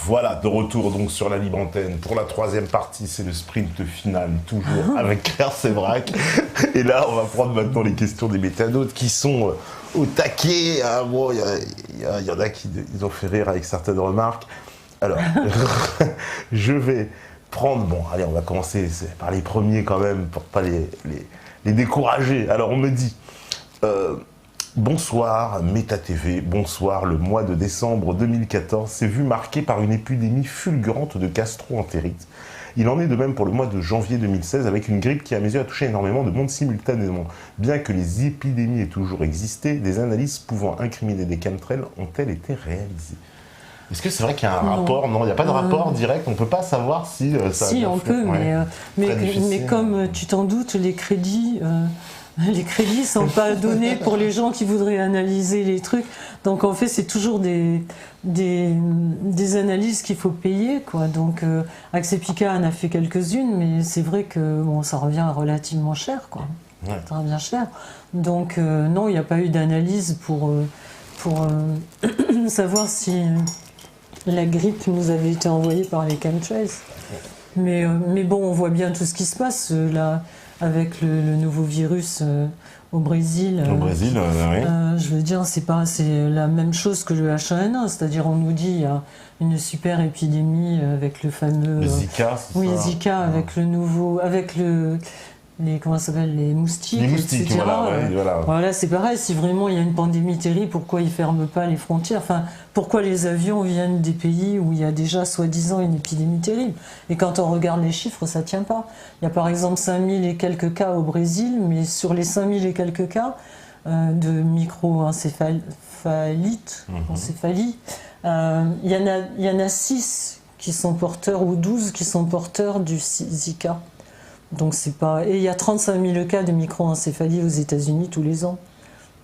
Voilà, de retour donc sur la libre antenne. Pour la troisième partie, c'est le sprint final, toujours avec Claire Sévrac. Et là, on va prendre maintenant les questions des métanautes qui sont au taquet. Ah, bon, il y en a qui ils ont fait rire avec certaines remarques. Alors, je vais prendre... Bon, allez, on va commencer par les premiers quand même, pour pas les décourager. Alors, on me dit... bonsoir Méta TV, bonsoir, le mois de décembre 2014 s'est vu marqué par une épidémie fulgurante de gastro-entérite. Il en est de même pour le mois de janvier 2016 avec une grippe qui à mes yeux a touché énormément de monde simultanément. Bien que les épidémies aient toujours existé, des analyses pouvant incriminer des chemtrails ont-elles été réalisées? Est-ce que c'est vrai qu'il y a un rapport? Non, il n'y a pas de rapport direct, on ne peut pas savoir si ça... Si, on peut, ouais. mais comme tu t'en doutes, les crédits ne sont pas donnés pour les gens qui voudraient analyser les trucs. Donc en fait, c'est toujours des analyses qu'il faut payer, quoi. Donc Axepica en a fait quelques-unes, mais c'est vrai que bon, ça revient relativement cher, quoi. Ouais. Ça revient cher. Donc non, il n'y a pas eu d'analyse pour savoir si la grippe nous avait été envoyée par les chemtrails. Mais bon, on voit bien tout ce qui se passe là. Avec le nouveau virus au Brésil. Au Brésil, oui. Je veux dire, c'est la même chose que le H1N1, c'est-à-dire on nous dit il y a une super épidémie avec le fameux... Le Zika, c'est oui, ça. Zika, avec le nouveau... avec comment ça s'appelle, les moustiques, etc. Voilà, c'est pareil, si vraiment il y a une pandémie terrible, pourquoi ils ne ferment pas les frontières? Enfin, pourquoi les avions viennent des pays où il y a déjà soi-disant une épidémie terrible? Et quand on regarde les chiffres, ça ne tient pas. Il y a par exemple 5000 et quelques cas au Brésil, mais sur les 5000 et quelques cas de micro-encéphalie, il y en a 6 qui sont porteurs, ou 12 qui sont porteurs du Zika. Donc c'est pas... Et il y a 35 000 cas de microencéphalie aux États-Unis tous les ans.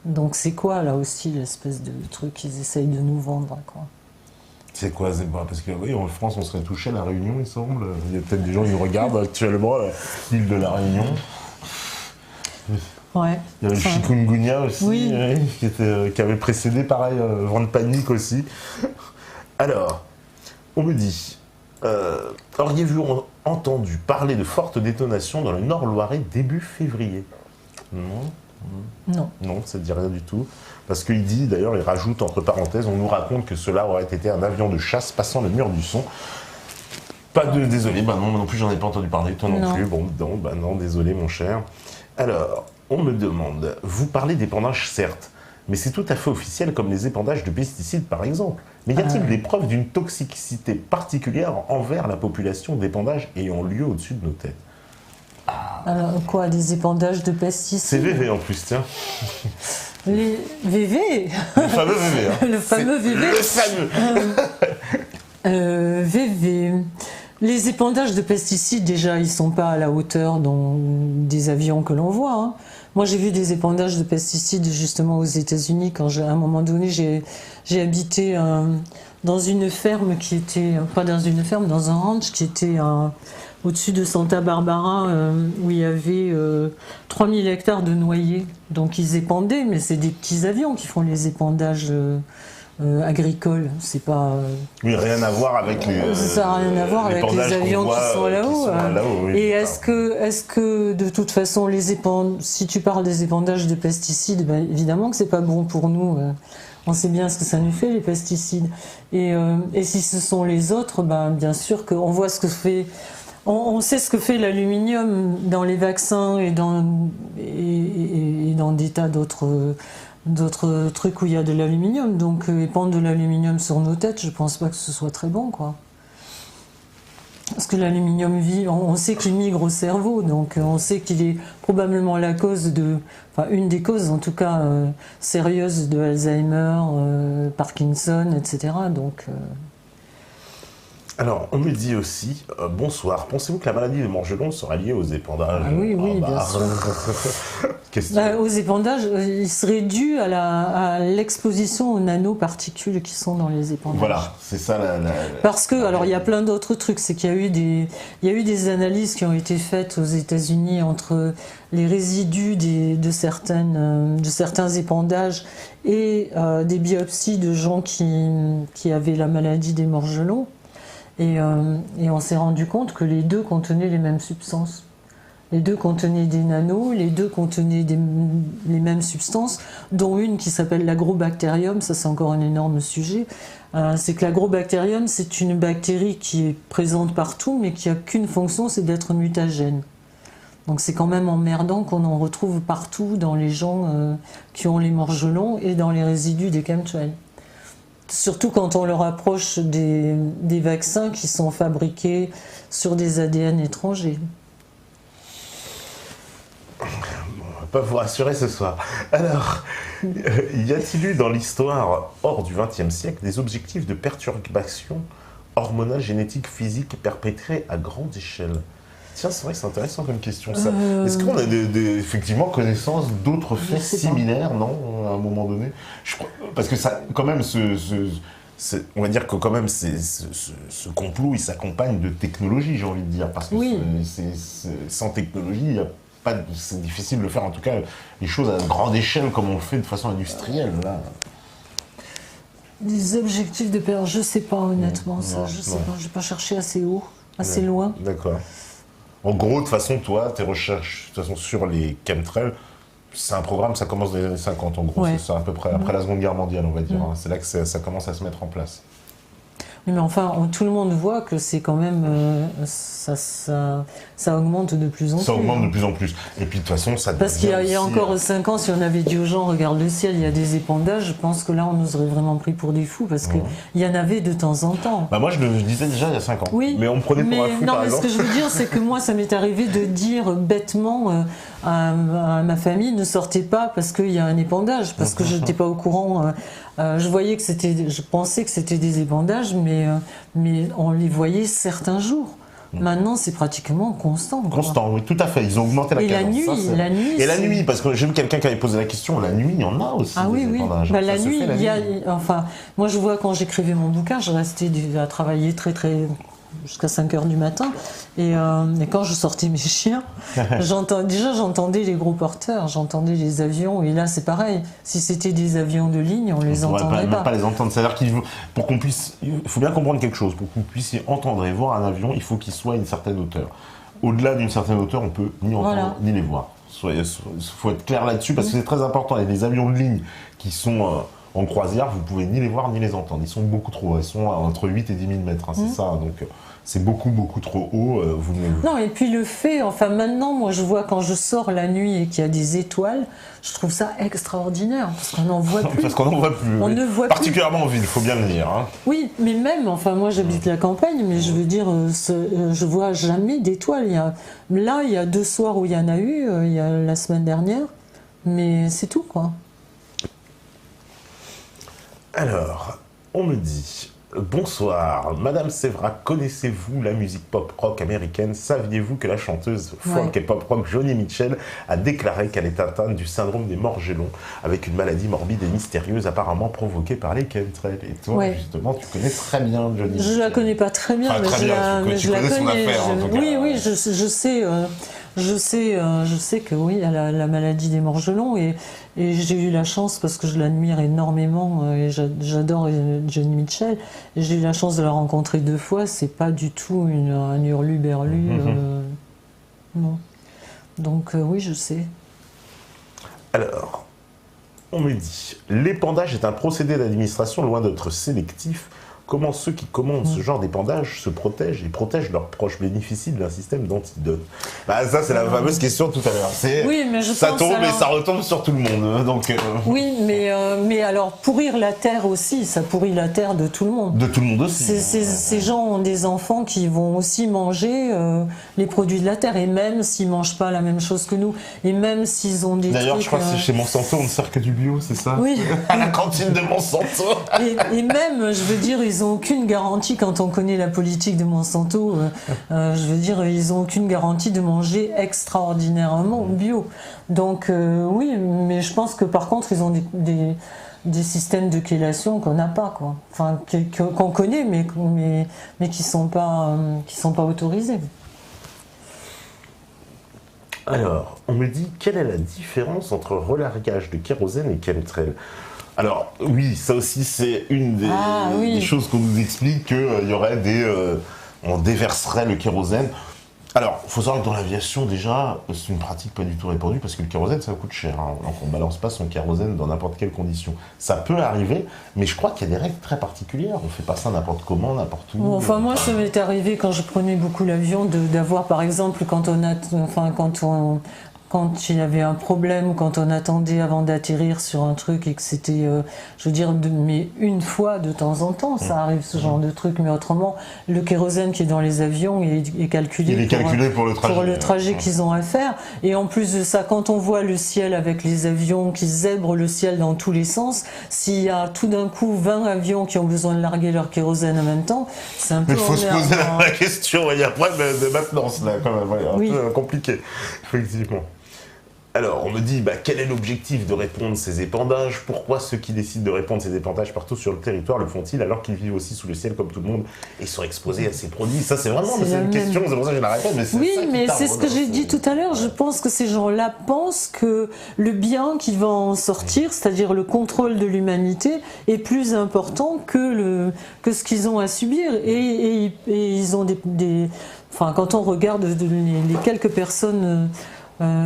Donc c'est quoi là aussi l'espèce de truc qu'ils essayent de nous vendre, quoi? C'est quoi? Parce que oui, en France on serait touché à La Réunion, il semble. Il y a peut-être des gens qui nous regardent actuellement, l'île de La Réunion. Ouais. Il y avait le chikungunya aussi, oui. Qui avait précédé pareil, vent de panique aussi. Alors, on me dit... auriez-vous entendu parler de fortes détonations dans le Nord-Loiret début février? Non, ça ne dit rien du tout. Parce qu'il dit, d'ailleurs, il rajoute entre parenthèses, on nous raconte que cela aurait été un avion de chasse passant le mur du son. Désolé, non, moi non plus, j'en ai pas entendu parler, toi non plus. Bon, non, désolé, mon cher. Alors, on me demande, vous parlez d'épandage, certes, mais c'est tout à fait officiel comme les épandages de pesticides, par exemple. Mais y a-t-il des preuves d'une toxicité particulière envers la population d'épandage ayant lieu au-dessus de nos têtes? Alors quoi, des épandages de pesticides? C'est VV en plus, tiens. Les VV. Le fameux VV. Hein. Le fameux VV. Le fameux. VV. Les épandages de pesticides, déjà, ils ne sont pas à la hauteur des avions que l'on voit. Hein. Moi, j'ai vu des épandages de pesticides justement aux États-Unis quand, à un moment donné, j'ai habité dans une ferme qui était, pas dans une ferme, dans un ranch qui était au-dessus de Santa Barbara, où il y avait 3000 hectares de noyers. Donc ils épandaient, mais c'est des petits avions qui font les épandages agricoles. C'est pas. Oui, rien à voir avec les. Ça n'a rien à voir avec les avions qui sont là-haut. Oui, et est-ce que de toute façon, si tu parles des épandages de pesticides, ben, évidemment que c'est pas bon pour nous. On sait bien ce que ça nous fait, les pesticides. Et si ce sont les autres, ben, bien sûr qu'on voit ce que fait. On sait ce que fait l'aluminium dans les vaccins et dans des tas d'autres trucs où il y a de l'aluminium. Donc épandre de l'aluminium sur nos têtes, je pense pas que ce soit très bon, quoi. Parce que l'aluminium vit, on sait qu'il migre au cerveau, donc on sait qu'il est probablement la cause une des causes en tout cas sérieuses de Alzheimer, Parkinson, etc. Donc alors, on me dit aussi, bonsoir, pensez-vous que la maladie de Morgelon sera liée aux épandages? Ah oui, bien sûr. Aux épandages, il serait dû à l'exposition aux nanoparticules qui sont dans les épandages. Voilà, c'est ça Parce que, alors il y a plein d'autres trucs, c'est qu'il y a eu des analyses qui ont été faites aux États-Unis entre les résidus de certains épandages et des biopsies de gens qui avaient la maladie des morgelons. Et on s'est rendu compte que les deux contenaient les mêmes substances. Les deux contenaient des nanos, les deux contenaient les mêmes substances, dont une qui s'appelle l'agrobactérium, ça c'est encore un énorme sujet. C'est que l'agrobactérium, c'est une bactérie qui est présente partout, mais qui n'a qu'une fonction, c'est d'être mutagène. Donc c'est quand même emmerdant qu'on en retrouve partout dans les gens qui ont les morgelons et dans les résidus des chemtrails. Surtout quand on leur approche des vaccins qui sont fabriqués sur des ADN étrangers. On va pas vous rassurer ce soir. Alors, y a-t-il eu dans l'histoire hors du XXe siècle des objectifs de perturbation hormonale, génétique, physique perpétrés à grande échelle? Tiens, c'est vrai que c'est intéressant comme question ça. Est-ce qu'on a effectivement connaissance d'autres faits similaires, non, à un moment donné? Parce que ça, quand même, on va dire que quand même, ce complot, il s'accompagne de technologie, j'ai envie de dire, parce que oui. Sans technologie, c'est difficile de faire, en tout cas, les choses à grande échelle comme on le fait de façon industrielle, là. Des objectifs de perte, je sais pas honnêtement, je sais pas, j'ai pas cherché assez haut, assez loin. D'accord. En gros, de toute façon, toi, tes recherches de toute façon, sur les chemtrails, c'est un programme, ça commence dans les années 50, en gros, c'est ça, à peu près, après la Seconde Guerre mondiale, on va dire. Hein. C'est là que ça commence à se mettre en place. Oui, mais enfin, tout le monde voit que c'est quand même... ça augmente de plus en plus. Ça augmente de plus en plus. Et puis, de toute façon, ça devient Parce qu'il y a encore 5 ans, si on avait dit aux gens, regarde le ciel, il y a des épandages, je pense que là, on nous aurait vraiment pris pour des fous, parce qu'il y en avait de temps en temps. Bah moi, je le disais déjà il y a 5 ans. Oui, mais on me prenait pour un fou, par exemple. Ce que je veux dire, c'est que moi, ça m'est arrivé de dire bêtement à ma famille, ne sortez pas parce qu'il y a un épandage, parce que je n'étais pas au courant. Je pensais que c'était des épandages, mais on les voyait certains jours. Maintenant, c'est pratiquement constant. Constant, oui, tout à fait. Ils ont augmenté la cadence. La nuit. Et la nuit, parce que j'ai vu quelqu'un qui avait posé la question, la nuit, il y en a aussi. Ah oui, oui. Bah, la nuit, il y a. Enfin, moi, je vois quand j'écrivais mon bouquin, je restais à travailler jusqu'à 5 h du matin. Et quand je sortais mes chiens, j'entendais les gros porteurs, j'entendais les avions. Et là, c'est pareil. Si c'était des avions de ligne, on les entendrait pas. On ne pas les entendre. C'est-à-dire il faut bien comprendre quelque chose. Pour que vous puissiez entendre et voir un avion, il faut qu'il soit à une certaine hauteur. Au-delà d'une certaine hauteur, on ne peut ni entendre ni les voir. Il faut être clair là-dessus parce que c'est très important. Il y a des avions de ligne qui sont en croisière, vous ne pouvez ni les voir ni les entendre. Ils sont beaucoup trop hauts. Ils sont entre 8 et 10 000 mètres. Hein, c'est ça. Donc, c'est beaucoup, beaucoup trop haut. Non, et puis le fait, enfin maintenant, moi je vois quand je sors la nuit et qu'il y a des étoiles, je trouve ça extraordinaire, parce qu'on n'en voit plus. Parce qu'on n'en voit plus. On ne voit particulièrement en ville, il faut bien le dire. Hein. Oui, mais même, enfin moi j'habite la campagne, mais je veux dire, je vois jamais d'étoiles. Là, il y a 2 soirs où il y en a eu, il y a la semaine dernière, mais c'est tout, quoi. Alors, on me dit... Bonsoir, Madame Sévra, connaissez-vous la musique pop-rock américaine? Saviez-vous que la chanteuse folk et pop-rock Joni Mitchell a déclaré qu'elle est atteinte du syndrome des morgelons, avec une maladie morbide et mystérieuse apparemment provoquée par les chemtrails? Et toi, justement, tu connais très bien Joni Mitchell. Je la connais pas très bien, mais je la connais. Oui, je sais que oui, elle a la maladie des morgelons et j'ai eu la chance, parce que je l'admire énormément et j'adore Joni Mitchell, et j'ai eu la chance de la rencontrer 2 fois. C'est pas du tout un hurluberlu, non. Donc oui, je sais. Alors, on me dit, l'épandage est un procédé d'administration loin d'être sélectif. Comment ceux qui commandent ce genre d'épandage se protègent et protègent leurs proches, bénéficient d'un système d'antidote? Bah, ça, c'est la fameuse question de tout à l'heure. Oui, mais ça tombe et ça retombe sur tout le monde. Donc, oui, mais alors, pourrir la terre aussi, ça pourrit la terre de tout le monde. De tout le monde aussi. Ces gens ont des enfants qui vont aussi manger les produits de la terre, et même s'ils ne mangent pas la même chose que nous, et même s'ils ont des D'ailleurs, trucs, je crois que c'est chez Monsanto, on ne sert que du bio, c'est ça? Oui. À la cantine de Monsanto. Et même, je veux dire, ils n'ont aucune garantie, quand on connaît la politique de Monsanto, je veux dire, ils n'ont aucune garantie de manger extraordinairement bio. Donc oui, mais je pense que par contre, ils ont des systèmes de chélation qu'on n'a pas, quoi. Enfin, qu'on connaît, mais qui sont pas autorisés. Alors, on me dit, quelle est la différence entre relargage de kérosène et chemtrail? Alors, oui, ça aussi, c'est une des choses qu'on nous explique, qu'il y aurait on déverserait le kérosène. Alors, il faut savoir que dans l'aviation, déjà, c'est une pratique pas du tout répandue, parce que le kérosène, ça coûte cher. Hein. Donc, on ne balance pas son kérosène dans n'importe quelle condition. Ça peut arriver, mais je crois qu'il y a des règles très particulières. On ne fait pas ça n'importe comment, n'importe où. Enfin, moi, ça m'est arrivé quand je prenais beaucoup l'avion, d'avoir, par exemple, quand il y avait un problème, quand on attendait avant d'atterrir sur un truc et que c'était, je veux dire, mais une fois de temps en temps, ça arrive ce genre de truc, mais autrement, le kérosène qui est dans les avions est calculé, pour le trajet qu'ils ont à faire. Et en plus de ça, quand on voit le ciel avec les avions qui zèbrent le ciel dans tous les sens, s'il y a tout d'un coup 20 avions qui ont besoin de larguer leur kérosène en même temps, c'est un peu... Il faut se poser la question, il y a pas de maintenance là, quand même, un peu compliqué, effectivement. Alors, on me dit, quel est l'objectif de répondre ces épandages? Pourquoi ceux qui décident de répandre ces épandages partout sur le territoire le font-ils alors qu'ils vivent aussi sous le ciel comme tout le monde et sont exposés à ces produits? Ça, c'est vraiment une question, c'est pour ça que je la répète. Mais c'est ce que j'ai dit tout à l'heure. Je pense que ces gens-là pensent que le bien qui va en sortir, c'est-à-dire le contrôle de l'humanité, est plus important que ce qu'ils ont à subir. Et ils ont Enfin, quand on regarde les quelques personnes...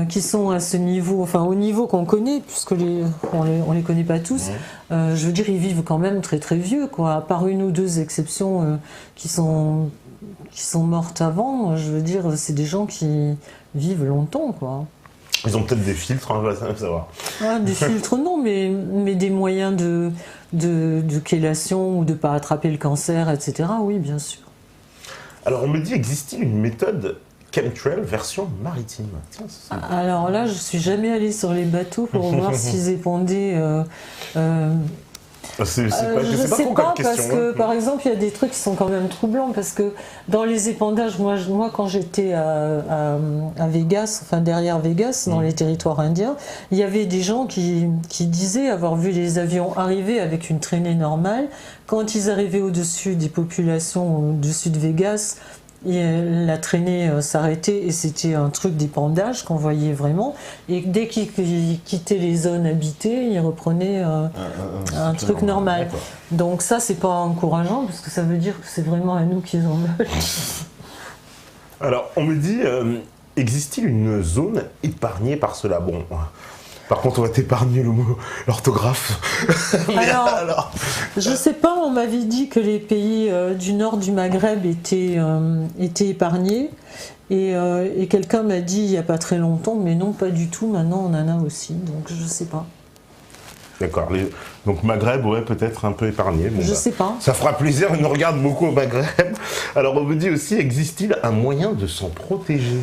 qui sont à ce niveau, enfin au niveau qu'on connaît, puisque on les connaît pas tous, je veux dire, ils vivent quand même très très vieux, quoi. À part une ou deux exceptions qui sont mortes avant, je veux dire, c'est des gens qui vivent longtemps, quoi. Ils ont peut-être des filtres, on va savoir. Des filtres, non, mais des moyens de chélation ou de pas attraper le cancer, etc. Oui, bien sûr. Alors on me dit, existe-t-il une méthode chemtrail version maritime? Alors là, je suis jamais allée sur les bateaux pour voir s'ils épandaient. Je sais pas parce que, par exemple, il y a des trucs qui sont quand même troublants, parce que dans les épandages, moi quand j'étais à Vegas, enfin derrière Vegas, dans les territoires indiens, il y avait des gens qui disaient avoir vu les avions arriver avec une traînée normale. Quand ils arrivaient au-dessus des populations, au-dessus de Vegas, et la traînée s'arrêtait et c'était un truc d'épandage qu'on voyait vraiment. Et dès qu'ils quittaient les zones habitées, ils reprenaient un truc normal. Donc ça, c'est pas encourageant parce que ça veut dire que c'est vraiment à nous qu'ils en veulent. Alors, on me dit, existe-t-il une zone épargnée par cela? Bon... Par contre, on va t'épargner l'orthographe. Alors, je sais pas, on m'avait dit que les pays du nord du Maghreb étaient épargnés. Et quelqu'un m'a dit il n'y a pas très longtemps, mais non, pas du tout, maintenant on en a aussi, donc je sais pas. D'accord, donc Maghreb, ouais, peut-être un peu épargné. Bon, je sais pas. Ça fera plaisir, on nous regarde beaucoup au Maghreb. Alors on me dit aussi, existe-t-il un moyen de s'en protéger?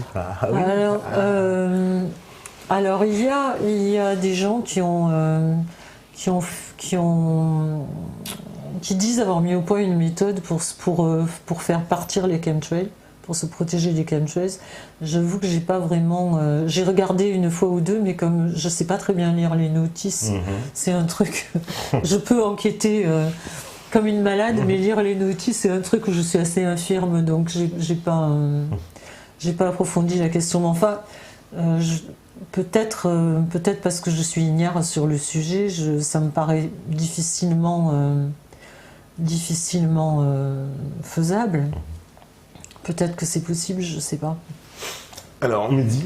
Alors il y a des gens qui disent avoir mis au point une méthode pour faire partir les chemtrails, pour se protéger des chemtrails. J'avoue que j'ai pas vraiment... j'ai regardé une fois ou deux, mais comme je sais pas très bien lire les notices, c'est un truc... je peux enquêter comme une malade, mais lire les notices, c'est un truc où je suis assez infirme, donc j'ai pas approfondi la question. Mais enfin... Peut-être parce que je suis ignare sur le sujet, ça me paraît difficilement faisable. Peut-être que c'est possible, je ne sais pas. Alors on me dit,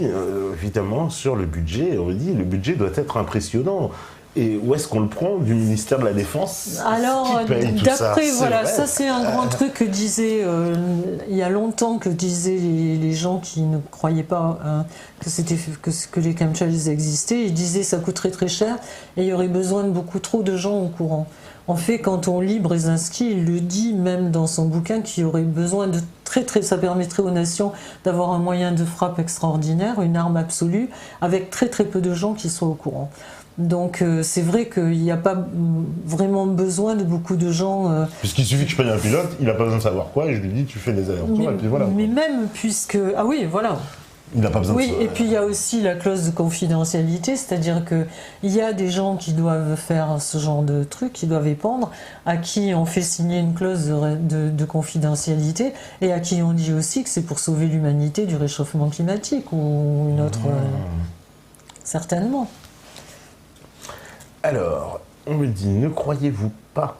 évidemment, sur le budget, on me dit le budget doit être impressionnant. Et où est-ce qu'on le prend? Du ministère de la Défense? Alors, d'après, voilà, ça c'est un grand truc que disaient, il y a longtemps que disaient les gens qui ne croyaient pas que les chemtrails existaient. Ils disaient ça coûterait très cher et il y aurait besoin de beaucoup trop de gens au courant. En fait, quand on lit Brzezinski, il le dit même dans son bouquin qu'il y aurait besoin de ça permettrait aux nations d'avoir un moyen de frappe extraordinaire, une arme absolue, avec très très peu de gens qui soient au courant. Donc c'est vrai qu'il n'y a pas vraiment besoin de beaucoup de gens... Puisqu'il suffit que je paye un pilote, il n'a pas besoin de savoir quoi, et je lui dis tu fais des allers-retours, et puis voilà. Mais même puisque... Ah oui, voilà. Il n'a pas besoin de ça. Oui, et puis il y a aussi la clause de confidentialité, c'est-à-dire qu'il y a des gens qui doivent faire ce genre de truc, qui doivent épandre, à qui on fait signer une clause de confidentialité, et à qui on dit aussi que c'est pour sauver l'humanité du réchauffement climatique, ou une autre... certainement. Alors, on me dit, ne croyez-vous pas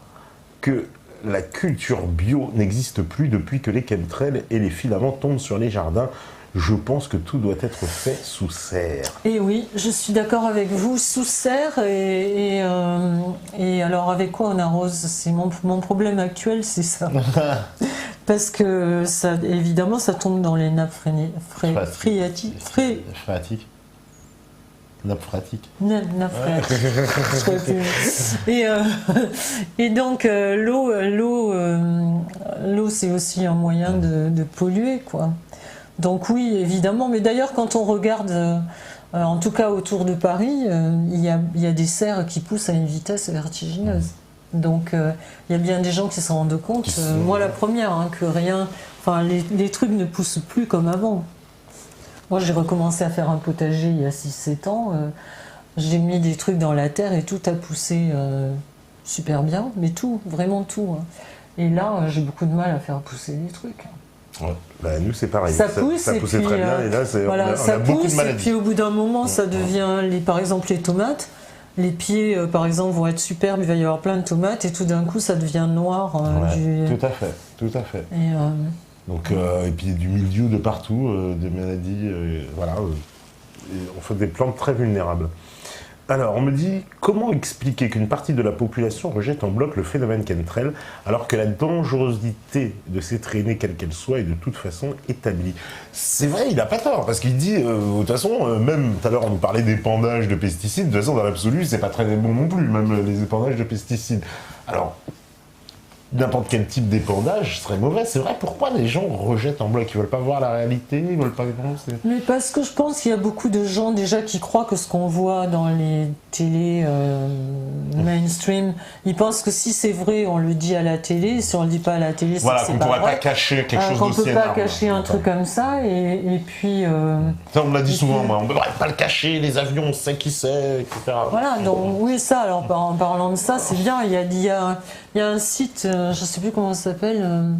que la culture bio n'existe plus depuis que les chemtrails et les filaments tombent sur les jardins? Je pense que tout doit être fait sous serre. Et oui, je suis d'accord avec vous, sous serre et alors avec quoi on arrose? C'est mon problème actuel, c'est ça. Parce que ça, évidemment, ça tombe dans les nappes phréatiques. Nappe phréatique. Nappe phréatique. Et donc l'eau, c'est aussi un moyen de polluer, quoi. Donc oui, évidemment, mais d'ailleurs quand on regarde, en tout cas autour de Paris, il y a des serres qui poussent à une vitesse vertigineuse. Donc il y a bien des gens qui s'en rendent compte, moi la première, hein, que les trucs ne poussent plus comme avant. Moi j'ai recommencé à faire un potager il y a 6-7 ans, j'ai mis des trucs dans la terre et tout a poussé super bien, mais tout, vraiment tout. Hein. Et là j'ai beaucoup de mal à faire pousser des trucs. Ouais. Bah, nous c'est pareil, ça pousse, ça poussait très bien et là voilà, on a beaucoup de maladies. Et puis au bout d'un moment ça devient, par exemple les tomates, les pieds par exemple vont être superbes, il va y avoir plein de tomates et tout d'un coup ça devient noir. Tout à fait. Donc, et puis du mildiou de partout, des maladies, voilà, on fait des plantes très vulnérables. Alors, on me dit, comment expliquer qu'une partie de la population rejette en bloc le phénomène chemtrail, alors que la dangerosité de ces traînées, quelle qu'elle soit, est de toute façon établie? C'est vrai, il n'a pas tort, parce qu'il dit, de toute façon, même tout à l'heure on nous parlait d'épandage de pesticides, de toute façon dans l'absolu, c'est pas très bon non plus, même les épandages de pesticides. Alors, n'importe quel type d'épandage serait mauvais, c'est vrai. Pourquoi les gens rejettent en bloc? Ils veulent pas voir la réalité, ils veulent pas... Mais parce que je pense qu'il y a beaucoup de gens déjà qui croient que ce qu'on voit dans les télés mainstream, ils pensent que si c'est vrai, on le dit à la télé, si on le dit pas à la télé, c'est voilà, qu'on ne pourrait pas cacher quelque chose d'aussi énorme. Qu'on peut pas cacher un truc comme ça, et puis... ça, on me l'a dit souvent, moi, on ne peut pas le cacher, les avions, on sait qui c'est, etc. Voilà, donc oui, ça, alors en parlant de ça, c'est bien, il y a un site, je ne sais plus comment ça s'appelle, je ne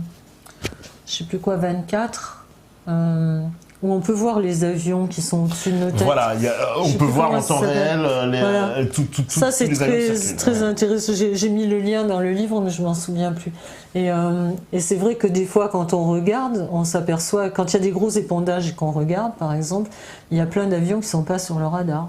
sais plus quoi, 24, où on peut voir les avions qui sont au-dessus de nos têtes. Voilà, on peut voir en temps réel ça, c'est très intéressant. J'ai mis le lien dans le livre, mais je ne m'en souviens plus. Et c'est vrai que des fois, quand on regarde, on s'aperçoit, quand il y a des gros épandages et qu'on regarde, par exemple, il y a plein d'avions qui ne sont pas sur le radar.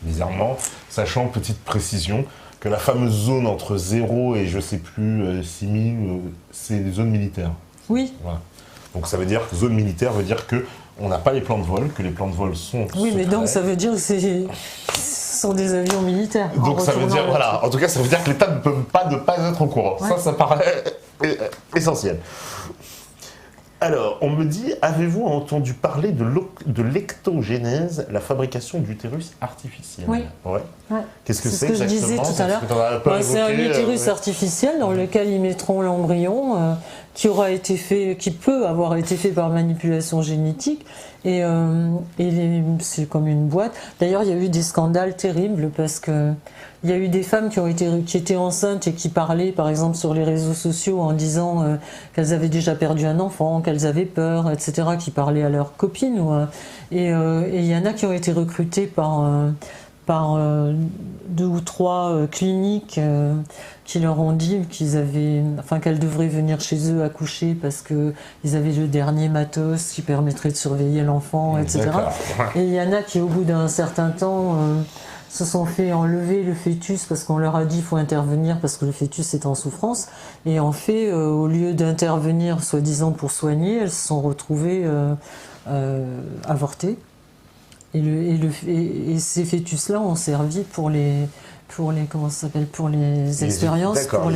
Bizarrement, sachant, petite précision, que la fameuse zone entre 0 et je sais plus 6000, c'est des zones militaires. Oui. Voilà. Donc ça veut dire que zone militaire veut dire que on n'a pas les plans de vol, que les plans de vol sont oui, mais donc ça veut dire que ce sont des avions militaires. Donc ça veut dire, voilà, en tout cas ça veut dire que l'État ne peut pas ne pas être au courant. Ouais. Ça paraît essentiel. Alors, on me dit, avez-vous entendu parler de l'ectogénèse, la fabrication d'utérus artificiel? Oui. Ouais. Qu'est-ce que c'est ce que je disais tout à l'heure. C'est un utérus artificiel dans lequel ils mettront l'embryon qui peut avoir été fait par manipulation génétique et c'est comme une boîte. D'ailleurs, il y a eu des scandales terribles parce que il y a eu des femmes qui étaient enceintes et qui parlaient, par exemple, sur les réseaux sociaux en disant qu'elles avaient déjà perdu un enfant, qu'elles avaient peur, etc., qui parlaient à leurs copines. Et il y en a qui ont été recrutées par 2 ou 3 cliniques qui leur ont dit qu'elles devraient venir chez eux accoucher parce qu'ils avaient le dernier matos qui permettrait de surveiller l'enfant, etc. Et il y en a qui, au bout d'un certain temps, se sont fait enlever le fœtus parce qu'on leur a dit qu'il faut intervenir parce que le fœtus est en souffrance. Et en fait, au lieu d'intervenir soi-disant pour soigner, elles se sont retrouvées avortées. Et ces fœtus-là ont servi pour les expériences, pour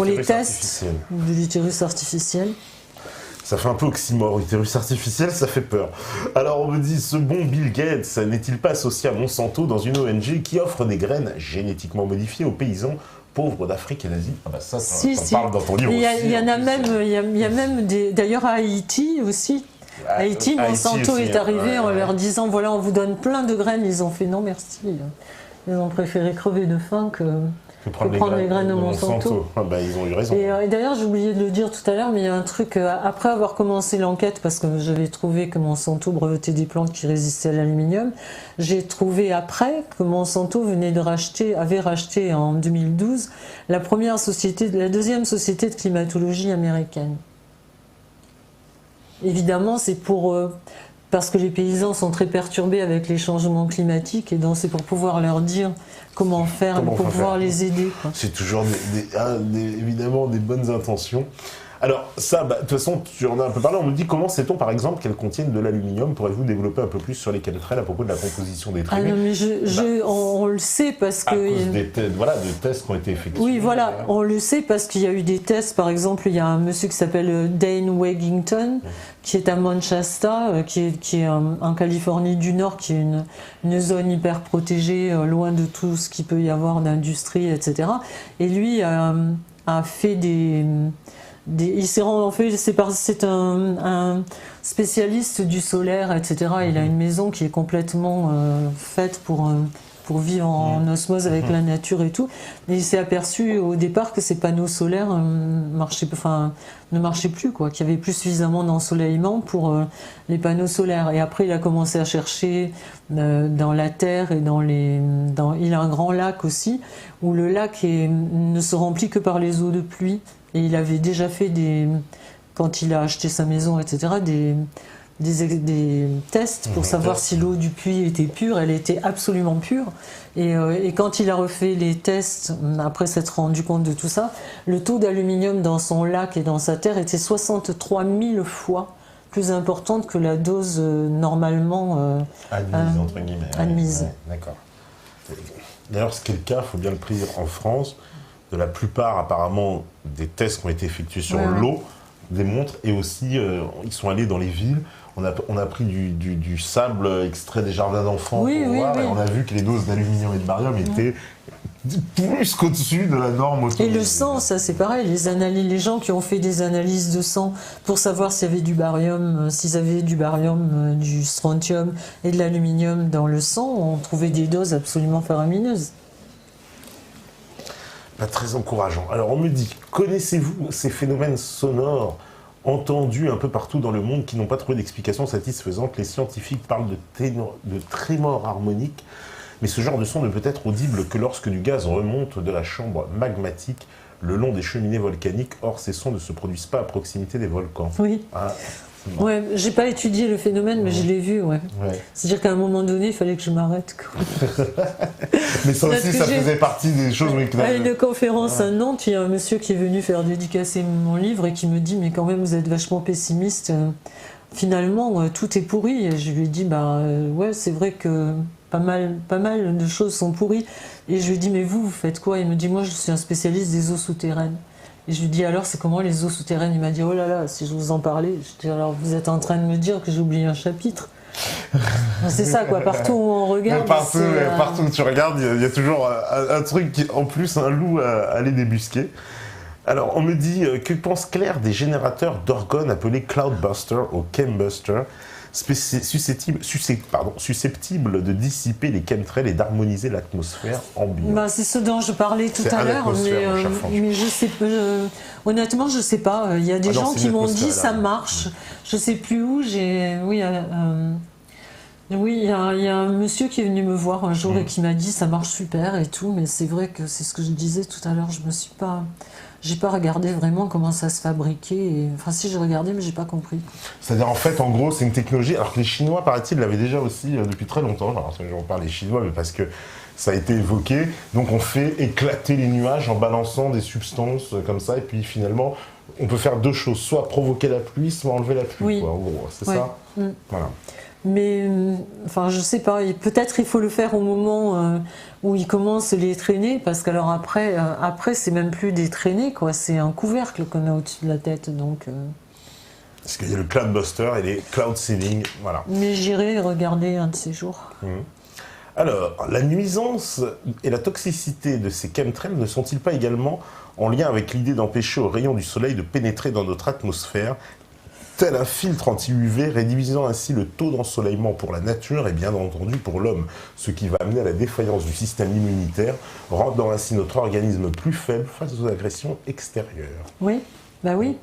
les tests de l'utérus artificiel. Ça fait un peu oxymore, utérus artificiel, ça fait peur. Alors on me dit, ce bon Bill Gates n'est-il pas associé à Monsanto dans une ONG qui offre des graines génétiquement modifiées aux paysans pauvres d'Afrique et d'Asie? Ah bah ça parle dans ton livre aussi. Il y a même d'ailleurs à Haïti aussi. Haïti, Monsanto est arrivé en leur disant, voilà, on vous donne plein de graines. Ils ont fait non merci. Ils ont préféré crever de faim que prendre les graines de Monsanto. Ah bah, ils ont eu raison. Et d'ailleurs, j'ai oublié de le dire tout à l'heure, mais il y a un truc, après avoir commencé l'enquête, parce que j'avais trouvé que Monsanto brevetait des plantes qui résistaient à l'aluminium, j'ai trouvé après que Monsanto avait racheté en 2012 la deuxième société de climatologie américaine. Évidemment, c'est parce que les paysans sont très perturbés avec les changements climatiques, et donc c'est pour pouvoir leur dire comment faire, pour pouvoir les aider. C'est toujours évidemment des bonnes intentions. Alors ça, de toute façon, tu en as un peu parlé, on nous dit comment sait-on par exemple qu'elles contiennent de l'aluminium? Pourrez-vous développer un peu plus sur les chemtrails à propos de la composition des traînées? Ah non, mais on le sait parce que... À cause de tests qui ont été effectués. Oui, voilà, on le sait parce qu'il y a eu des tests. Par exemple, il y a un monsieur qui s'appelle Dane Wigington, qui est à Manchester, qui est en Californie du Nord, qui est une zone hyper protégée, loin de tout ce qu'il peut y avoir d'industrie, etc. Et lui a fait c'est un spécialiste du solaire, etc. Il a une maison qui est complètement faite pour vivre en osmose avec la nature et tout. Et il s'est aperçu au départ que ces panneaux solaires ne marchaient plus, quoi, qu'il y avait plus suffisamment d'ensoleillement pour les panneaux solaires. Et après, il a commencé à chercher dans la terre et il a un grand lac aussi, où le lac ne se remplit que par les eaux de pluie. Et il avait déjà fait quand il a acheté sa maison, etc., des tests pour savoir si l'eau du puits était pure. Elle était absolument pure. Et quand il a refait les tests, après s'être rendu compte de tout ça, le taux d'aluminium dans son lac et dans sa terre était 63 000 fois plus importante que la dose normalement admise, entre guillemets. Admise. Ouais, d'accord. D'ailleurs, ce qui est le cas, il faut bien le préciser, en France, de la plupart apparemment des tests qui ont été effectués sur l'eau démontrent, et aussi ils sont allés dans les villes, on a pris du sable extrait des jardins d'enfants pour voir, et on a vu que les doses d'aluminium et de barium étaient plus qu'au-dessus de la norme autorisée. Et le sang, ça c'est pareil, les gens qui ont fait des analyses de sang pour savoir s'il y avait du barium, du strontium et de l'aluminium dans le sang, ont trouvé des doses absolument faramineuses. Pas très encourageant. Alors on me dit, connaissez-vous ces phénomènes sonores entendus un peu partout dans le monde qui n'ont pas trouvé d'explication satisfaisante? Les scientifiques parlent de trémors harmoniques, mais ce genre de son ne peut être audible que lorsque du gaz remonte de la chambre magmatique le long des cheminées volcaniques. Or, ces sons ne se produisent pas à proximité des volcans. Oui. Ouais, j'ai pas étudié le phénomène, mais je l'ai vu, ouais. C'est-à-dire qu'à un moment donné, il fallait que je m'arrête. Mais ça aussi, ça faisait partie des choses... À une conférence à Nantes, il y a un monsieur qui est venu faire dédicacer mon livre et qui me dit « Mais quand même, vous êtes vachement pessimiste. Finalement, tout est pourri. » Et je lui ai dit « ouais, c'est vrai que pas mal de choses sont pourries. » Et je lui ai dit « Mais vous faites quoi ?» Il me dit « Moi, je suis un spécialiste des eaux souterraines. » Et je lui dis alors c'est comment les eaux souterraines? Il m'a dit oh là là, si je vous en parlais. Je dis alors vous êtes en train de me dire que j'ai oublié un chapitre. C'est ça quoi, partout où on regarde. Partout où tu regardes, il y a toujours un truc, en plus un loup à aller débusquer. Alors on me dit que pense Claire des générateurs d'organes appelés Cloudbuster ou Chembuster, susceptibles de dissiper les chemtrails et d'harmoniser l'atmosphère ambiante. C'est ce dont je parlais tout à l'heure, mais je sais pas, honnêtement je sais pas. Il y a des gens qui m'ont dit ça marche. Je sais plus où. Oui, il y a un monsieur qui est venu me voir un jour et qui m'a dit ça marche super et tout, mais c'est vrai que c'est ce que je disais tout à l'heure. J'ai pas regardé vraiment comment ça se fabriquait. Enfin, si j'ai regardé, mais j'ai pas compris. C'est-à-dire, en fait, en gros, c'est une technologie. Alors que les Chinois, paraît-il, l'avaient déjà aussi depuis très longtemps. Alors, j'en parle des Chinois, mais parce que ça a été évoqué. Donc, on fait éclater les nuages en balançant des substances comme ça. Et puis, finalement, on peut faire deux choses. Soit provoquer la pluie, soit enlever la pluie. Oui. Quoi, en gros, c'est ça. Voilà. Mais, enfin, je sais pas, peut-être il faut le faire au moment où ils commencent les traînées, parce qu'alors après c'est même plus des traînées, quoi, c'est un couvercle qu'on a au-dessus de la tête, donc... Parce qu'il y a le Cloudbuster et les Cloud Seeding, voilà. Mais j'irai regarder un de ces jours. Alors, la nuisance et la toxicité de ces chemtrails ne sont-ils pas également en lien avec l'idée d'empêcher aux rayons du soleil de pénétrer dans notre atmosphère, tel un filtre anti-UV, réduisant ainsi le taux d'ensoleillement pour la nature et bien entendu pour l'homme, ce qui va amener à la défaillance du système immunitaire, rendant ainsi notre organisme plus faible face aux agressions extérieures. Oui, bah oui.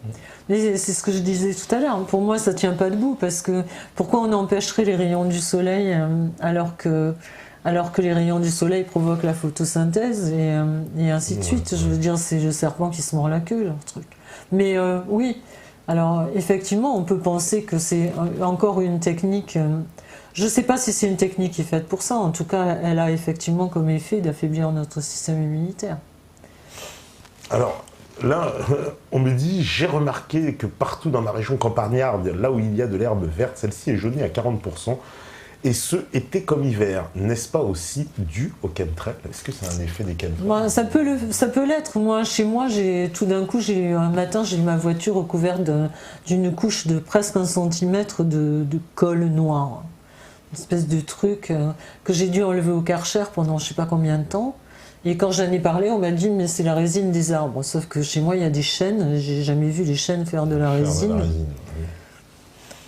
C'est ce que je disais tout à l'heure. Pour moi, ça tient pas debout, parce que pourquoi on empêcherait les rayons du soleil alors que les rayons du soleil provoquent la photosynthèse et ainsi de suite. Je veux dire, c'est le serpent qui se mord la queue, leur truc. Mais oui, alors effectivement, on peut penser que c'est encore une technique. Je ne sais pas si c'est une technique qui est faite pour ça. En tout cas, elle a effectivement comme effet d'affaiblir notre système immunitaire. Alors, là, on me dit, j'ai remarqué que partout dans ma région campagnarde, là où il y a de l'herbe verte, celle-ci est jaunie à 40%. Et ce, été comme hiver, n'est-ce pas aussi dû au chemtrail? Est-ce que c'est un effet des chemtrails? Bah, ça peut l'être. Moi, chez moi, tout d'un coup, un matin, j'ai ma voiture recouverte d'une couche de presque 1 centimètre de colle noire. Une espèce de truc que j'ai dû enlever au Karcher pendant je ne sais pas combien de temps. Et quand j'en ai parlé, on m'a dit, mais c'est la résine des arbres. Sauf que chez moi, il y a des chênes. J'ai jamais vu les chênes faire de la résine. Oui.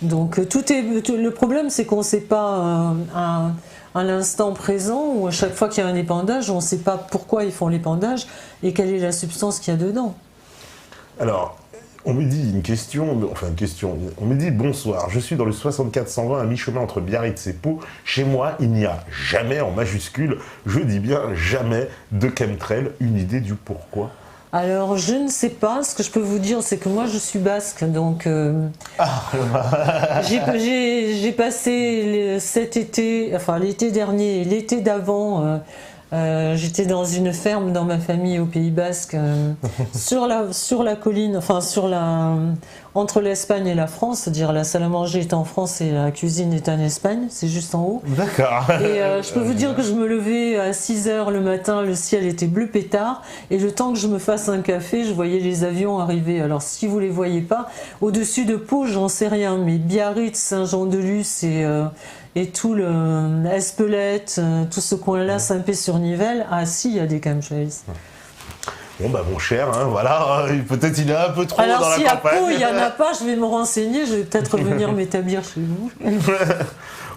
Donc le problème, c'est qu'on ne sait pas à l'instant présent, ou à chaque fois qu'il y a un épandage, on ne sait pas pourquoi ils font l'épandage et quelle est la substance qu'il y a dedans. Alors, on me dit on me dit bonsoir, je suis dans le 64-120 à mi-chemin entre Biarritz et Pau. Chez moi, il n'y a jamais, en majuscule, je dis bien jamais, de chemtrail. Une idée du pourquoi? Alors, je ne sais pas. Ce que je peux vous dire, c'est que moi, je suis basque, donc j'ai passé cet été, enfin l'été dernier et l'été d'avant, j'étais dans une ferme dans ma famille au Pays Basque, sur la colline, enfin entre l'Espagne et la France, c'est-à-dire la salle à manger est en France et la cuisine est en Espagne, c'est juste en haut. D'accord. Et je peux vous dire que je me levais à 6 h le matin, le ciel était bleu pétard, et le temps que je me fasse un café, je voyais les avions arriver. Alors si vous les voyez pas, au-dessus de Pau, j'en sais rien, mais Biarritz, Saint-Jean-de-Luz et tout le Espelette, tout ce coin-là, Saint-Pé-sur-Nivelle, ah si, il y a des chemtrails. Bon bah mon cher, hein, voilà, peut-être il est un peu trop alors, dans la campagne. Alors si à Pau il n'y en a pas, je vais me renseigner, je vais peut-être revenir m'établir chez vous.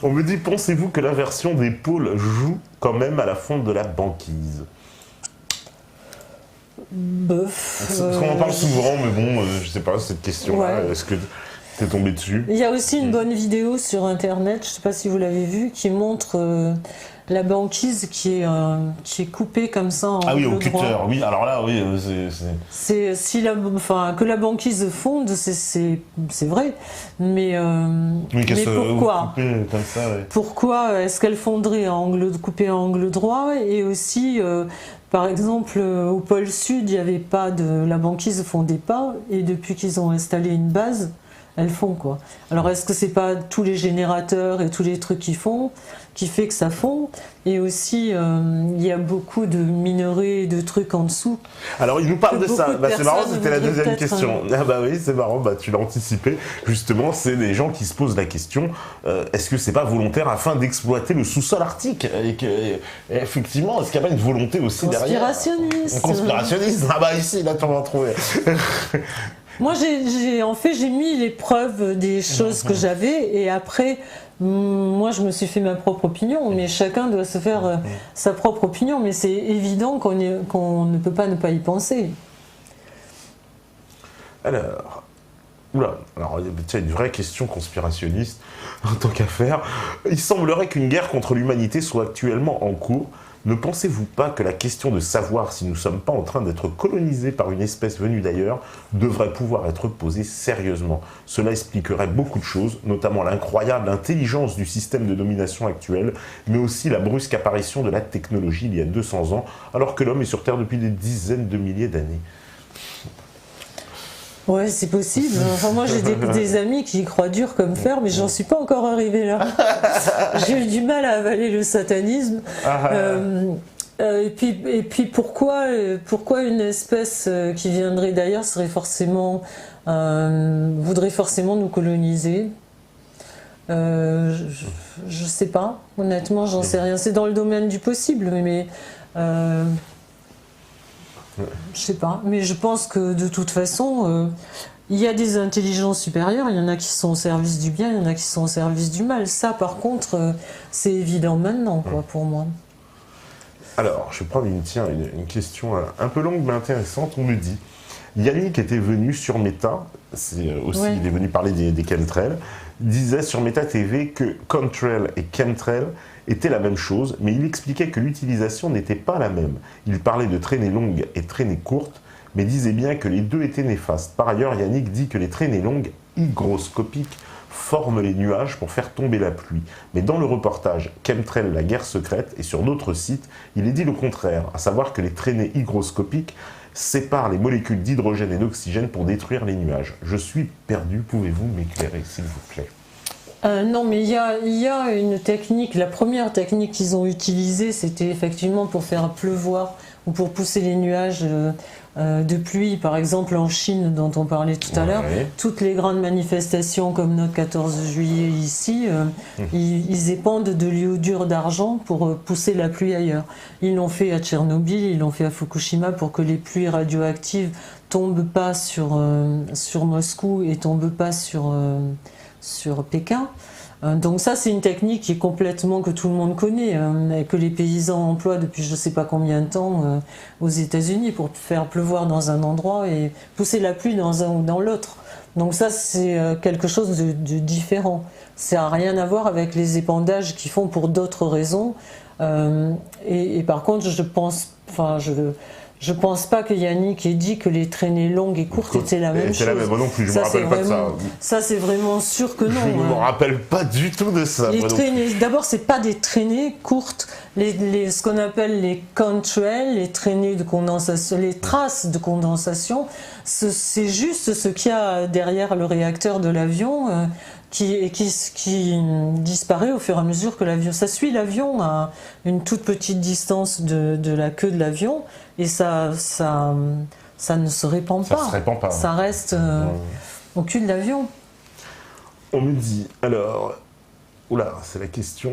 On me dit, pensez-vous que l'inversion des pôles joue quand même à la fonte de la banquise? Bof. Parce qu'on en parle souvent, mais bon, je sais pas, cette question-là, ouais. Est-ce que t'es tombé dessus? Il y a aussi une bonne vidéo sur internet, je ne sais pas si vous l'avez vue, qui montre la banquise qui est coupée comme ça en ah oui, au cutter, droit. Oui, alors là, oui, c'est que la banquise fonde, c'est vrai, mais pourquoi comme ça, ouais. Pourquoi est-ce qu'elle fondrait coupée à angle droit? Et aussi, par exemple, au pôle Sud, il y avait pas la banquise ne fondait pas, et depuis qu'ils ont installé une base, elles font quoi. Alors est-ce que c'est pas tous les générateurs et tous les trucs qui fait que ça fond? Et aussi il y a beaucoup de minerais, de trucs en dessous. Alors il nous parle de ça, c'est marrant, c'était la deuxième question. Ah bah oui, c'est marrant, tu l'as anticipé. Justement, c'est des gens qui se posent la question, est-ce que c'est pas volontaire afin d'exploiter le sous-sol arctique? Et effectivement, est-ce qu'il n'y a pas une volonté aussi derrière? Conspirationniste. Ah bah ici, là tu vas en trouver. Moi, j'ai mis les preuves des choses que j'avais, et après, moi, je me suis fait ma propre opinion, mais chacun doit se faire sa propre opinion, mais c'est évident qu'on ne peut pas ne pas y penser. Alors, tiens, une vraie question conspirationniste, en tant qu'affaire. Il semblerait qu'une guerre contre l'humanité soit actuellement en cours. Ne pensez-vous pas que la question de savoir si nous ne sommes pas en train d'être colonisés par une espèce venue d'ailleurs devrait pouvoir être posée sérieusement? Cela expliquerait beaucoup de choses, notamment l'incroyable intelligence du système de domination actuel, mais aussi la brusque apparition de la technologie il y a 200 ans, alors que l'homme est sur Terre depuis des dizaines de milliers d'années. Ouais, c'est possible. Enfin, moi, j'ai des amis qui y croient dur comme fer, mais j'en suis pas encore arrivée là. J'ai eu du mal à avaler le satanisme. Et puis pourquoi une espèce qui viendrait d'ailleurs voudrait forcément nous coloniser? Je sais pas. Honnêtement, j'en sais rien. C'est dans le domaine du possible, mais je sais pas, mais je pense que de toute façon, il y a des intelligences supérieures, il y en a qui sont au service du bien, il y en a qui sont au service du mal. Ça, par contre, c'est évident maintenant, quoi, pour moi. Alors, je vais prendre une question un peu longue mais intéressante. On me dit, Yannick était venu sur Meta, c'est aussi, Ouais. il est venu parler des chemtrails, disait sur Meta TV que contrail et chemtrail étaient la même chose, mais il expliquait que l'utilisation n'était pas la même. Il parlait de traînées longues et traînées courtes, mais disait bien que les deux étaient néfastes. Par ailleurs, Yannick dit que les traînées longues, hygroscopiques, forment les nuages pour faire tomber la pluie. Mais dans le reportage Chemtrail, la guerre secrète, et sur d'autres sites, il est dit le contraire, à savoir que les traînées hygroscopiques séparent les molécules d'hydrogène et d'oxygène pour détruire les nuages. Je suis perdu, pouvez-vous m'éclairer, s'il vous plaît? Non, mais il y a une technique, la première technique qu'ils ont utilisée, c'était effectivement pour faire pleuvoir ou pour pousser les nuages de pluie, par exemple en Chine dont on parlait tout à l'heure. Toutes les grandes manifestations comme notre 14 juillet ici, ils épandent de l'iodure d'argent pour pousser la pluie ailleurs. Ils l'ont fait à Tchernobyl, ils l'ont fait à Fukushima pour que les pluies radioactives tombent pas sur Moscou et tombent pas sur Pékin. Donc ça, c'est une technique qui est complètement, que tout le monde connaît, et que les paysans emploient depuis je ne sais pas combien de temps aux États-Unis pour faire pleuvoir dans un endroit et pousser la pluie dans un ou dans l'autre. Donc ça, c'est quelque chose de différent. Ça n'a rien à voir avec les épandages qu'ils font pour d'autres raisons. Et par contre, je pense pas que Yannick ait dit que les traînées longues et courtes étaient la même chose. Moi non plus, je me rappelle pas de ça. Ça, c'est vraiment sûr que non. Je ne me rappelle pas du tout de ça. D'abord, c'est pas des traînées courtes. Ce qu'on appelle les contrails, les traînées de condensation, les traces de condensation, c'est juste ce qu'il y a derrière le réacteur de l'avion qui disparaît au fur et à mesure que l'avion. Ça suit l'avion à une toute petite distance de la queue de l'avion et ça ne se répand pas. Ça se répand pas. Ça reste au cul de l'avion. On me dit, alors, oula, c'est la question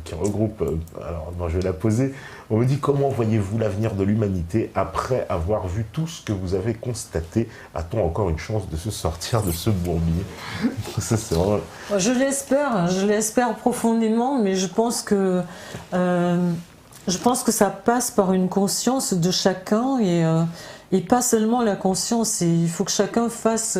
qui regroupe, alors bon, je vais la poser. On me dit, comment voyez-vous l'avenir de l'humanité après avoir vu tout ce que vous avez constaté? A-t-on encore une chance de se sortir de ce bourbier? Ça, c'est vraiment... Je l'espère profondément, mais je pense que ça passe par une conscience de chacun et pas seulement la conscience. Et il faut que chacun fasse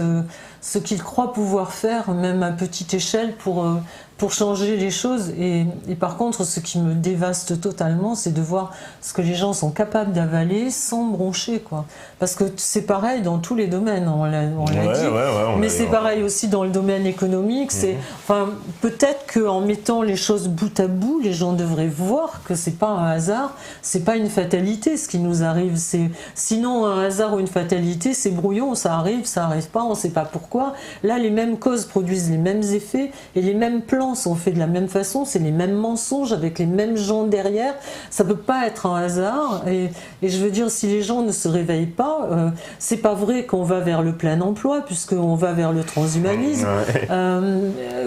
ce qu'il croit pouvoir faire, même à petite échelle, pour changer les choses. Et par contre, ce qui me dévaste totalement, c'est de voir ce que les gens sont capables d'avaler sans broncher, quoi. Parce que c'est pareil dans tous les domaines, on l'a dit. Mais c'est pareil aussi dans le domaine économique. Enfin, peut-être qu'en mettant les choses bout à bout, les gens devraient voir que c'est pas un hasard, c'est pas une fatalité ce qui nous arrive. Sinon, un hasard ou une fatalité, c'est brouillon, ça arrive pas, on sait pas pourquoi. Là, les mêmes causes produisent les mêmes effets et les mêmes plans sont faits de la même façon, c'est les mêmes mensonges avec les mêmes gens derrière. Ça peut pas être un hasard. Et je veux dire, si les gens ne se réveillent pas, c'est pas vrai qu'on va vers le plein emploi, puisqu'on va vers le transhumanisme.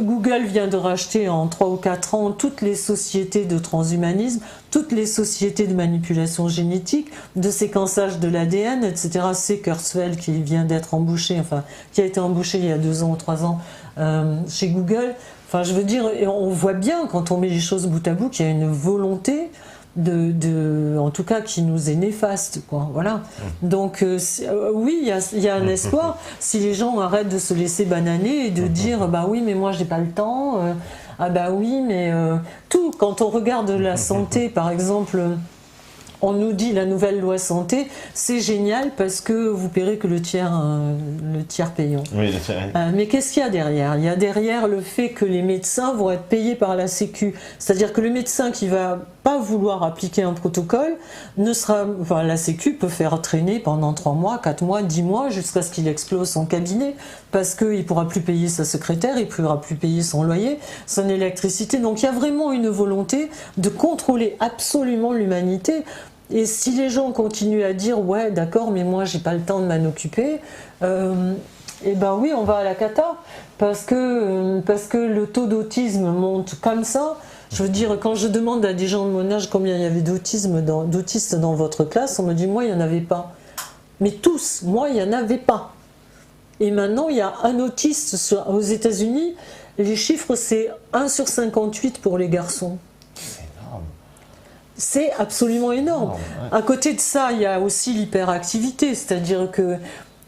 Google vient de racheter en 3 ou 4 ans toutes les sociétés de transhumanisme, toutes les sociétés de manipulation génétique, de séquençage de l'ADN, etc. C'est Kurzweil qui vient d'être embauché, enfin, qui a été embauché il y a 2 ans ou 3 ans chez Google. Enfin, je veux dire, et on voit bien quand on met les choses bout à bout qu'il y a une volonté en tout cas, qui nous est néfaste, quoi. Voilà. Donc, oui, il y a un espoir si les gens arrêtent de se laisser bananer et de dire, bah oui, mais moi j'ai pas le temps. Ah bah oui, mais tout. Quand on regarde la santé, par exemple. On nous dit la nouvelle loi santé, c'est génial parce que vous paierez que le tiers payant. Oui, mais qu'est-ce qu'il y a derrière? Il y a derrière le fait que les médecins vont être payés par la Sécu. C'est-à-dire que le médecin qui va pas vouloir appliquer un protocole, la Sécu peut faire traîner pendant 3 mois, 4 mois, 10 mois, jusqu'à ce qu'il explose son cabinet, parce qu'il ne pourra plus payer sa secrétaire, il ne pourra plus payer son loyer, son électricité. Donc il y a vraiment une volonté de contrôler absolument l'humanité. Et si les gens continuent à dire « ouais, d'accord, mais moi j'ai pas le temps de m'en occuper », eh ben oui, on va à la cata, parce que le taux d'autisme monte comme ça. Je veux dire, quand je demande à des gens de mon âge combien il y avait d'autistes dans votre classe, on me dit « moi, il n'y en avait pas ». Mais tous, moi, il n'y en avait pas. Et maintenant, il y a un autiste aux États-Unis. Les chiffres, c'est 1 sur 58 pour les garçons. C'est énorme. C'est absolument énorme. À côté de ça, il y a aussi l'hyperactivité, c'est-à-dire que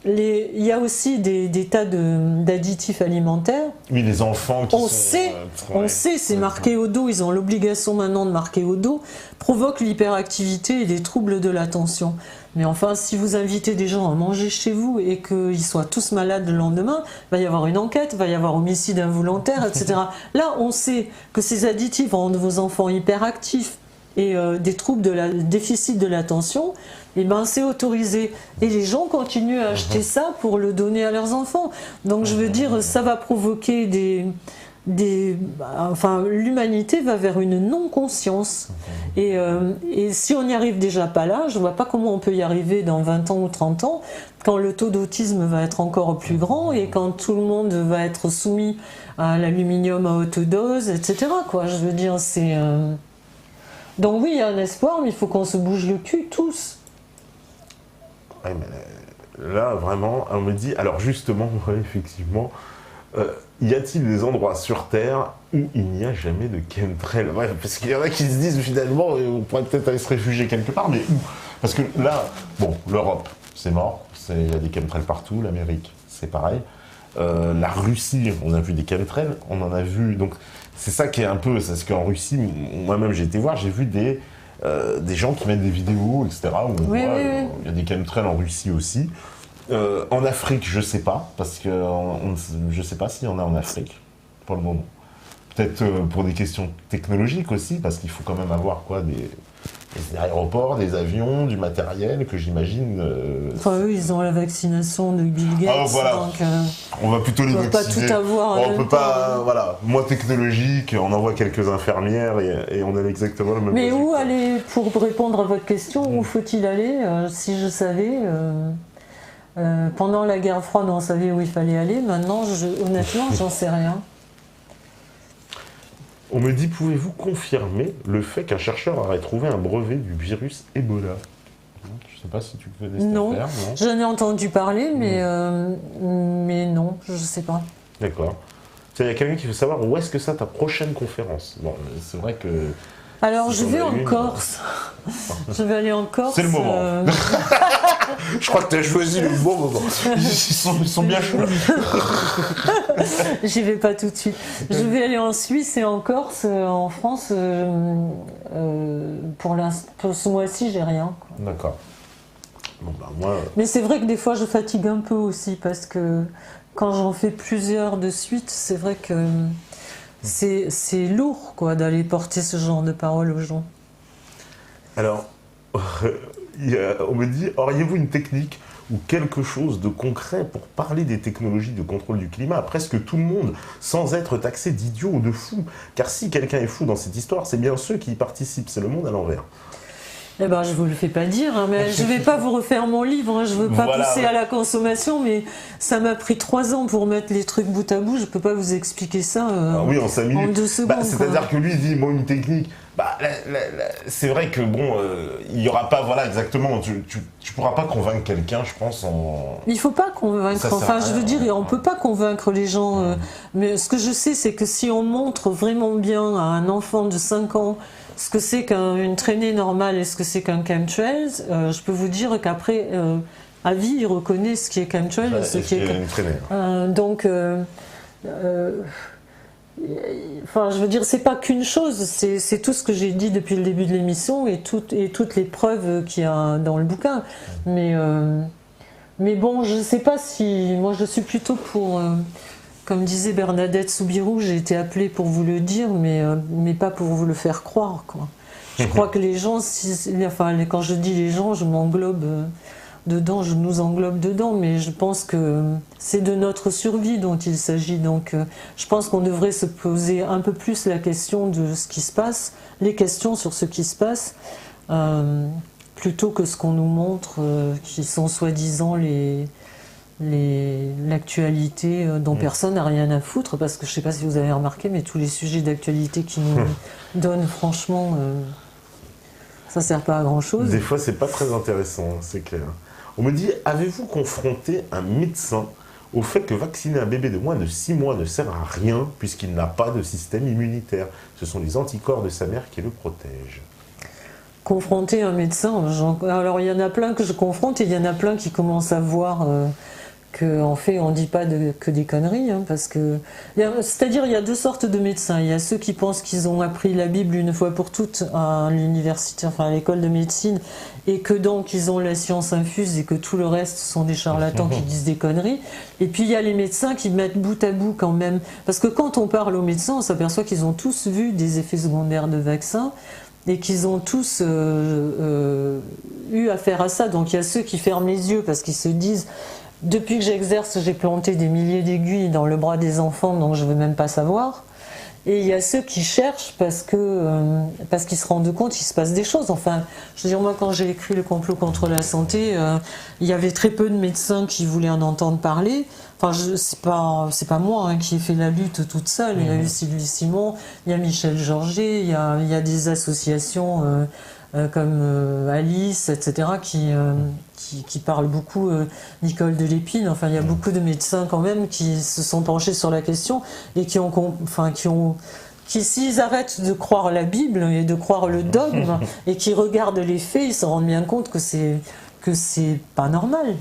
il y a aussi des tas d'additifs alimentaires. Oui, les enfants qui on sait, c'est marqué au dos, ils ont l'obligation maintenant de marquer au dos, provoque l'hyperactivité et des troubles de l'attention. Mais enfin, si vous invitez des gens à manger chez vous et qu'ils soient tous malades le lendemain, il va y avoir une enquête, il va y avoir homicide involontaire, etc. Là, on sait que ces additifs rendent vos enfants hyperactifs et des troubles déficit de l'attention, et ben c'est autorisé. Et les gens continuent à acheter ça pour le donner à leurs enfants. Donc je veux dire, ça va provoquer enfin, l'humanité va vers une non-conscience. Et si on n'y arrive déjà pas là, je ne vois pas comment on peut y arriver dans 20 ans ou 30 ans, quand le taux d'autisme va être encore plus grand et quand tout le monde va être soumis à l'aluminium à haute dose, etc. quoi. Je veux dire, c'est... Donc oui, il y a un espoir, mais il faut qu'on se bouge le cul tous. Ouais, mais là, vraiment, on me dit... Alors justement, ouais, effectivement... y a-t-il des endroits sur Terre où il n'y a jamais de chemtrail? Ouais, parce qu'il y en a qui se disent finalement on pourrait peut-être aller se réfugier quelque part, mais où? Parce que là, bon, l'Europe, c'est mort, il y a des chemtrails partout, l'Amérique, c'est pareil. La Russie, on a vu des chemtrails, on en a vu, donc c'est ça qui est un peu, c'est ce qu'en Russie, moi-même j'ai été voir, j'ai vu des gens qui mettent des vidéos, etc., où on voit, il y a des chemtrails en Russie aussi. En Afrique, je sais pas, parce que je sais pas s'il y en a en Afrique, pour le moment. Peut-être pour des questions technologiques aussi, parce qu'il faut quand même avoir quoi, des aéroports, des avions, du matériel que j'imagine... Enfin, eux, ils ont la vaccination de Bill Gates, ah, voilà. donc... on va plutôt les vacciner. On peut pas tout avoir. On peut pas... Voilà, moi technologique, on envoie quelques infirmières et on a exactement le même... Mais où aller, pour répondre à votre question, où faut-il aller? Si je savais... pendant la guerre froide, on savait où il fallait aller. Maintenant, honnêtement, j'en sais rien. On me dit, pouvez-vous confirmer le fait qu'un chercheur aurait trouvé un brevet du virus Ebola? Je ne sais pas si tu connais cette affaire, non? J'en ai entendu parler, mais non, je ne sais pas. D'accord. Il y a quelqu'un qui veut savoir où est-ce que c'est ta prochaine conférence. Bon, c'est vrai que... Alors, je vais en Corse. Je vais aller en Corse. C'est le moment. Je crois que tu as choisi le bon moment. Ils sont bien chauds. J'y vais pas tout de suite. Je vais aller en Suisse et en Corse. En France, pour ce mois-ci, j'ai rien. D'accord. Bon, bah, moi... Mais c'est vrai que des fois, je fatigue un peu aussi parce que quand j'en fais plusieurs de suite, c'est vrai que c'est lourd quoi, d'aller porter ce genre de paroles aux gens. Alors, on me dit, auriez-vous une technique ou quelque chose de concret pour parler des technologies de contrôle du climat à presque tout le monde, sans être taxé d'idiot ou de fou? Car si quelqu'un est fou dans cette histoire, c'est bien ceux qui y participent, c'est le monde à l'envers. Eh ben, je vous le fais pas dire, hein, mais je vais pas vous refaire mon livre, hein, je veux pas pousser à la consommation, mais ça m'a pris 3 ans pour mettre les trucs bout à bout, je peux pas vous expliquer ça oui, en 5 minutes. En 2 secondes. C'est-à-dire que lui, il dit, bon, une technique, c'est vrai que bon, il y aura pas, voilà, exactement, tu pourras pas convaincre quelqu'un, je pense, Il faut pas convaincre, enfin, je veux dire, on peut pas convaincre les gens, mais ce que je sais, c'est que si on montre vraiment bien à un enfant de 5 ans ce que c'est qu'une traînée normale et ce que c'est qu'un chemtrail, je peux vous dire qu'après, à vie, il reconnaît ce qui est chemtrail et ce qui est une traînée. Donc, enfin, je veux dire, c'est pas qu'une chose, c'est tout ce que j'ai dit depuis le début de l'émission et toutes les preuves qu'il y a dans le bouquin. Mais bon, je sais pas si... Moi, je suis plutôt pour... Comme disait Bernadette Soubirous, j'ai été appelée pour vous le dire, mais pas pour vous le faire croire, quoi. Je crois que les gens, quand je dis les gens, je m'englobe dedans, je nous englobe dedans, mais je pense que c'est de notre survie dont il s'agit. Donc je pense qu'on devrait se poser un peu plus la question de ce qui se passe, les questions sur ce qui se passe, plutôt que ce qu'on nous montre, qui sont soi-disant l'actualité dont personne n'a rien à foutre, parce que je ne sais pas si vous avez remarqué, mais tous les sujets d'actualité qui nous donnent, franchement, ça ne sert pas à grand chose. Des fois, c'est pas très intéressant, c'est clair. On me dit, avez-vous confronté un médecin au fait que vacciner un bébé de moins de 6 mois ne sert à rien puisqu'il n'a pas de système immunitaire. Ce sont les anticorps de sa mère qui le protègent. Confronter un médecin, alors il y en a plein que je confronte et il y en a plein qui commencent à voir qu'en fait on ne dit pas que des conneries, hein, parce que c'est-à-dire il y a deux sortes de médecins. Il y a ceux qui pensent qu'ils ont appris la Bible une fois pour toutes à l'université, enfin à l'école de médecine, et que donc ils ont la science infuse et que tout le reste sont des charlatans qui disent des conneries. Et puis il y a les médecins qui mettent bout à bout quand même, parce que quand on parle aux médecins, on s'aperçoit qu'ils ont tous vu des effets secondaires de vaccins et qu'ils ont tous eu affaire à ça. Donc il y a ceux qui ferment les yeux parce qu'ils se disent: depuis que j'exerce, j'ai planté des milliers d'aiguilles dans le bras des enfants, donc je ne veux même pas savoir. Et il y a ceux qui cherchent parce qu'ils se rendent compte qu'il se passe des choses. Enfin, je veux dire, moi, quand j'ai écrit Le complot contre la santé, il y avait très peu de médecins qui voulaient en entendre parler. Enfin, c'est pas moi hein, qui ai fait la lutte toute seule. Il y a eu Sylvie Simon, il y a Michel Georget, il y a des associations comme Alice, etc., qui parlent beaucoup, Nicole de Lépine. Enfin, il y a beaucoup de médecins quand même qui se sont penchés sur la question et qui s'ils arrêtent de croire la Bible et de croire le dogme et qui regardent les faits, ils se rendent bien compte que c'est pas normal.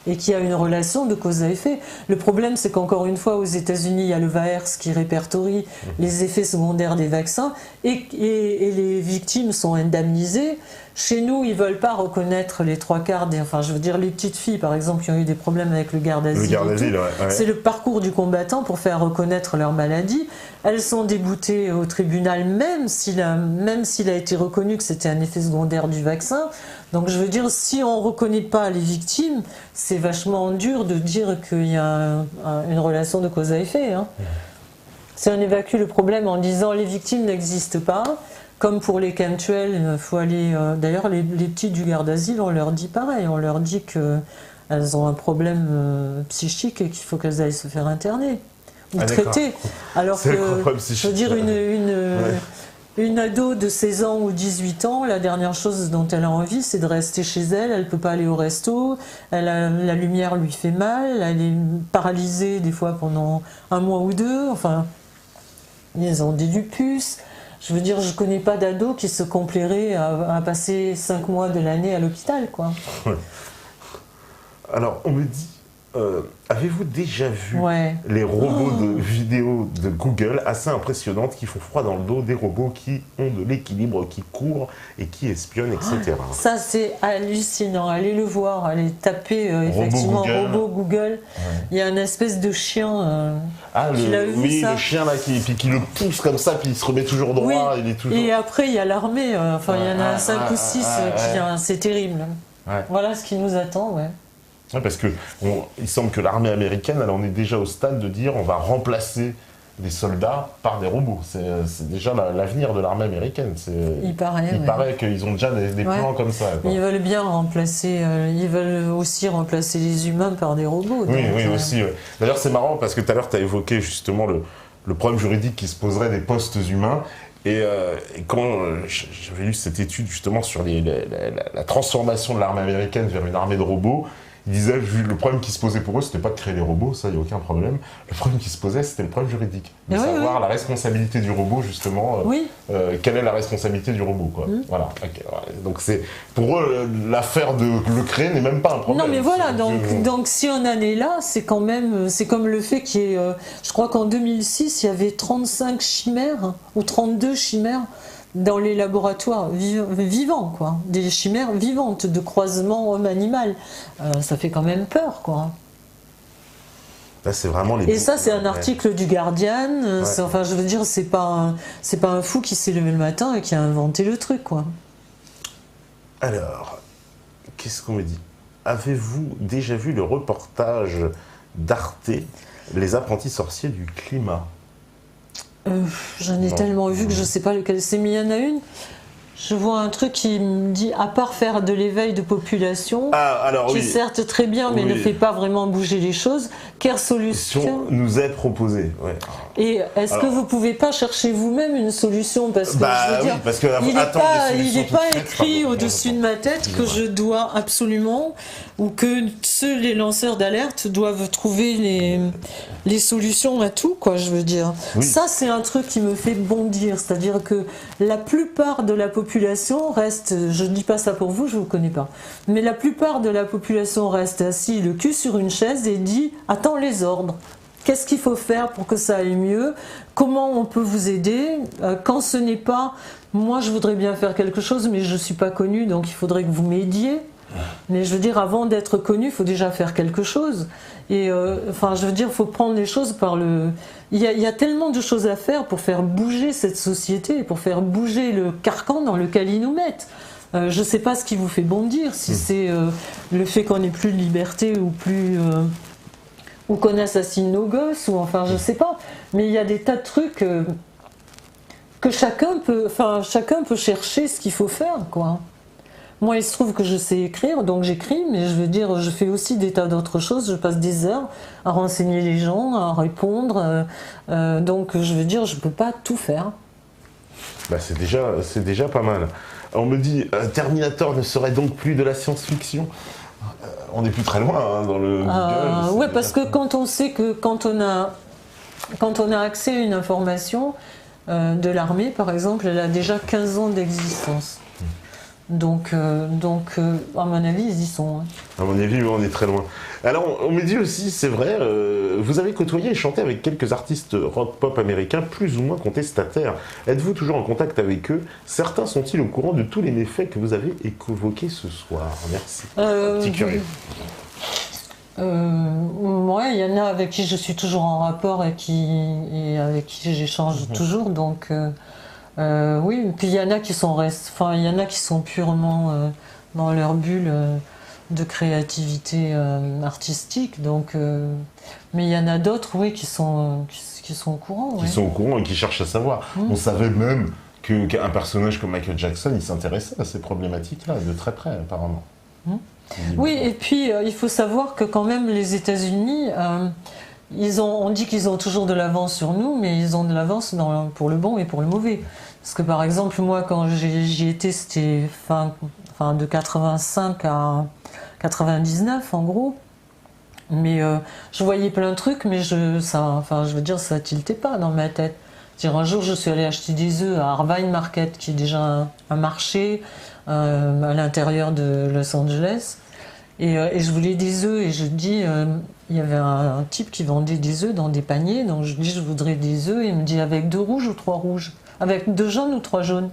Et qu'il y a une relation de cause à effet. Le problème, c'est qu'encore une fois, aux États-Unis, il y a le VAERS qui répertorie les effets secondaires des vaccins et les victimes sont indemnisées. Chez nous, ils ne veulent pas reconnaître les trois quarts enfin, je veux dire, les petites filles, par exemple, qui ont eu des problèmes avec le garde asile. Ouais. C'est le parcours du combattant pour faire reconnaître leur maladie. Elles sont déboutées au tribunal, même s'il a été reconnu que c'était un effet secondaire du vaccin. Donc, je veux dire, si on ne reconnaît pas les victimes, c'est vachement dur de dire qu'il y a une relation de cause à effet. Hein. Si on évacue le problème en disant les victimes n'existent pas, comme pour les chemtrails, il faut aller. D'ailleurs, les petites du garde asile, on leur dit pareil. On leur dit qu'elles ont un problème psychique et qu'il faut qu'elles aillent se faire interner ou traiter. Alors que, je veux dire, une ado de 16 ans ou 18 ans, la dernière chose dont elle a envie, c'est de rester chez elle. Elle ne peut pas aller au resto. La lumière lui fait mal. Elle est paralysée des fois pendant un mois ou deux. Enfin, ils ont des lupus. Je veux dire, je ne connais pas d'ado qui se complairait à passer 5 mois de l'année à l'hôpital, quoi. Ouais. Alors, on me dit, avez-vous déjà vu les robots de vidéo de Google assez impressionnantes qui font froid dans le dos, des robots qui ont de l'équilibre, qui courent et qui espionnent, etc. Ça, c'est hallucinant. Allez le voir, allez taper effectivement robot Google. Ouais. Il y a une espèce de chien. Le chien là qui le pousse comme ça, puis il se remet toujours droit. Oui. Il est toujours... Et après, il y a l'armée. Il y en a 5 ou 6 c'est terrible. Ouais. Voilà ce qui nous attend, Ouais, parce que il semble que l'armée américaine, elle en est déjà au stade de dire on va remplacer des soldats par des robots. C'est déjà l'avenir de l'armée américaine. Il paraît qu'ils ont déjà des plans comme ça. Quoi. Ils veulent bien remplacer, ils veulent aussi remplacer les humains par des robots. Oui, aussi. Ouais. D'ailleurs, c'est marrant parce que tout à l'heure, tu as évoqué justement le problème juridique qui se poserait des postes humains. Et quand j'avais lu cette étude justement sur la transformation de l'armée américaine vers une armée de robots, il disait, le problème qui se posait pour eux, c'était pas de créer les robots, ça, il n'y a aucun problème. Le problème qui se posait, c'était le problème juridique. De savoir la responsabilité du robot, justement. Quelle est la responsabilité du robot, quoi. Voilà. Okay, donc, pour eux, l'affaire de le créer n'est même pas un problème. Non, mais voilà, donc si on en est là, c'est quand même, c'est comme le fait qu'il y ait, je crois qu'en 2006, il y avait 35 chimères, ou 32 chimères, dans les laboratoires vivants, quoi. Des chimères vivantes de croisement homme-animal. Ça fait quand même peur, quoi. Là, c'est vraiment et ça, c'est un article du Guardian. Enfin, je veux dire, c'est pas un fou qui s'est levé le matin et qui a inventé le truc, quoi. Alors, qu'est-ce qu'on me dit? Avez-vous déjà vu le reportage d'Arte, Les apprentis sorciers du climat? J'en ai tellement vu que je ne sais pas lequel c'est, mais il y en a une. Je vois un truc qui me dit, à part faire de l'éveil de population, qui certes très bien, mais ne fait pas vraiment bouger les choses, quelle solution nous est proposée. Et est-ce que vous pouvez pas chercher vous-même une solution? Parce que je veux dire, oui, parce que il n'est pas écrit au-dessus de ma tête que je dois absolument, ou que les lanceurs d'alerte doivent trouver les solutions à tout, quoi, je veux dire. Oui. Ça, c'est un truc qui me fait bondir, c'est-à-dire que la plupart de la population reste, je ne dis pas ça pour vous, je ne vous connais pas, mais la plupart de la population reste assis le cul sur une chaise et dit « attends les ordres ». Qu'est-ce qu'il faut faire pour que ça aille mieux? Comment on peut vous aider? Quand ce n'est pas, moi je voudrais bien faire quelque chose, mais je ne suis pas connue, donc il faudrait que vous m'aidiez. Mais je veux dire, avant d'être connu, il faut déjà faire quelque chose. Et enfin, je veux dire, il faut prendre les choses par le... Il y a tellement de choses à faire pour faire bouger cette société, pour faire bouger le carcan dans lequel ils nous mettent. Je ne sais pas ce qui vous fait bondir, si c'est le fait qu'on n'ait plus de liberté ou plus... ou qu'on assassine nos gosses, ou enfin, je sais pas. Mais il y a des tas de trucs que chacun peut chercher ce qu'il faut faire, quoi. Moi, il se trouve que je sais écrire, donc j'écris, mais je veux dire, je fais aussi des tas d'autres choses. Je passe des heures à renseigner les gens, à répondre. Donc, je veux dire, je peux pas tout faire. Bah, c'est déjà pas mal. On me dit, Terminator ne serait donc plus de la science-fiction? On n'est plus très loin hein, dans le Google. Ouais, parce que quand on sait que quand on a accès à une information de l'armée, par exemple, elle a déjà 15 ans d'existence. Donc, à mon avis, ils y sont. Hein. À mon avis, on est très loin. Alors, on me dit aussi, c'est vrai, vous avez côtoyé et chanté avec quelques artistes rock-pop américains plus ou moins contestataires. Êtes-vous toujours en contact avec eux? Certains sont-ils au courant de tous les méfaits que vous avez évoqués ce soir? Merci. Petit curieux. Ouais, il y en a avec qui je suis toujours en rapport et avec qui j'échange toujours, donc... oui, puis il y en a qui sont il y en a qui sont purement dans leur bulle de créativité artistique, donc mais il y en a d'autres oui qui sont au courant. Qui sont au courant et qui cherchent à savoir. On savait même qu'un personnage comme Michael Jackson, il s'intéressait à ces problématiques-là de très près apparemment. Oui, et puis il faut savoir que quand même les États-Unis on dit qu'ils ont toujours de l'avance sur nous, mais ils ont de l'avance pour le bon et pour le mauvais. Parce que par exemple, moi, quand j'y étais, c'était fin de 85 à 99, en gros. Mais je voyais plein de trucs, mais je veux dire, ça tiltait pas dans ma tête. Un jour, je suis allée acheter des œufs à Irvine Market, qui est déjà un marché à l'intérieur de Los Angeles. Et je voulais des œufs, et je dis... il y avait un type qui vendait des œufs dans des paniers, donc je dis je voudrais des œufs, et il me dit avec 2 rouges ou 3 rouges, avec 2 jaunes ou 3 jaunes.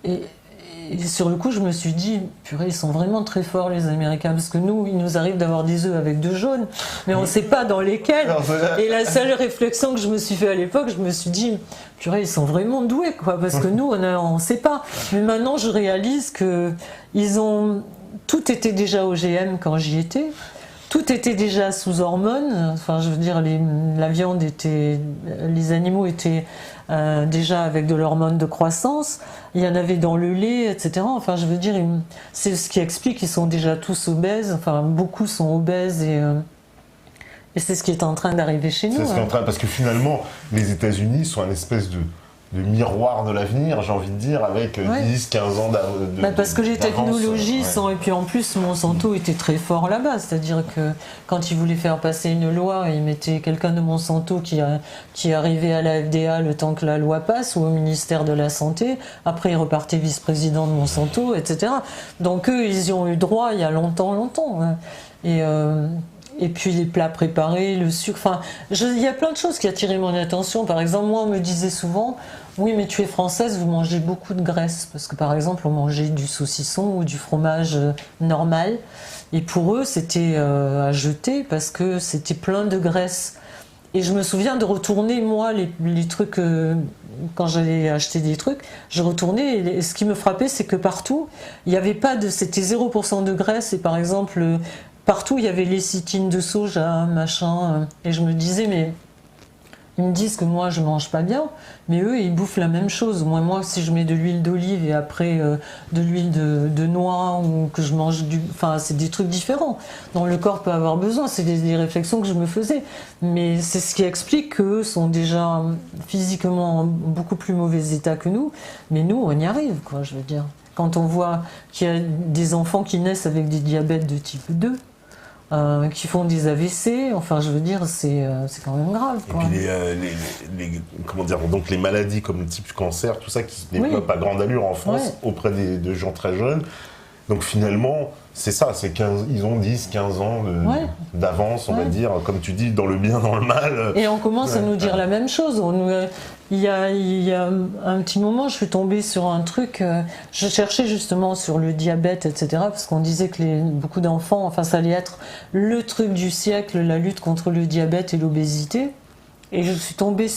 Et sur le coup je me suis dit, purée, ils sont vraiment très forts les Américains, parce que nous, il nous arrive d'avoir des œufs avec 2 jaunes, mais on ne sait pas dans lesquels. Et la seule réflexion que je me suis fait à l'époque, je me suis dit, purée, ils sont vraiment doués, quoi, parce que nous, on ne sait pas. Mais maintenant je réalise que tout était déjà OGM quand j'y étais. Tout était déjà sous hormones, enfin je veux dire la viande était, les animaux étaient déjà avec de l'hormone de croissance, il y en avait dans le lait, etc. Enfin je veux dire, c'est ce qui explique qu'ils sont déjà tous obèses, enfin beaucoup sont obèses et c'est ce qui est en train d'arriver chez nous. C'est ce qui est en train, parce que finalement les États-Unis sont un espèce de miroir de l'avenir, j'ai envie de dire, avec 10-15 ans parce que les technologies sont... Et puis en plus, Monsanto était très fort là-bas. C'est-à-dire que quand ils voulaient faire passer une loi, ils mettaient quelqu'un de Monsanto qui arrivait à la FDA le temps que la loi passe, ou au ministère de la Santé. Après, il repartait vice-président de Monsanto, etc. Donc eux, ils y ont eu droit il y a longtemps. Hein. Et puis les plats préparés, le sucre, enfin, il y a plein de choses qui attiraient mon attention. Par exemple, moi, on me disait souvent, oui, mais tu es française, vous mangez beaucoup de graisse. Parce que par exemple, on mangeait du saucisson ou du fromage normal. Et pour eux, c'était à jeter parce que c'était plein de graisse. Et je me souviens de retourner, moi, les trucs, quand j'allais acheter des trucs, je retournais, et ce qui me frappait, c'est que partout, il n'y avait pas c'était 0% de graisse. Et par exemple, partout, il y avait lécithine de soja, machin. Et je me disais, mais Ils me disent que moi je mange pas bien, mais eux ils bouffent la même chose. Moi si je mets de l'huile d'olive et après de l'huile de noix ou que je mange enfin c'est des trucs différents dont le corps peut avoir besoin. C'est des réflexions que je me faisais, mais c'est ce qui explique qu'eux sont déjà physiquement en beaucoup plus mauvais état que nous, mais nous on y arrive quoi. Je veux dire, quand on voit qu'il y a des enfants qui naissent avec des diabètes de type 2. Qui font des AVC, enfin je veux dire c'est quand même grave quoi. Et puis comment dire, donc les maladies comme le type cancer, tout ça qui se développe à grande allure en France auprès de gens très jeunes. Donc finalement, c'est ça, ils ont 10-15 ans d'avance, on va dire, comme tu dis, dans le bien, dans le mal. Et on commence à nous dire la même chose. Il y a un petit moment, je suis tombée sur un truc, je cherchais justement sur le diabète, etc., parce qu'on disait que beaucoup d'enfants, enfin ça allait être le truc du siècle, la lutte contre le diabète et l'obésité. Et je suis tombée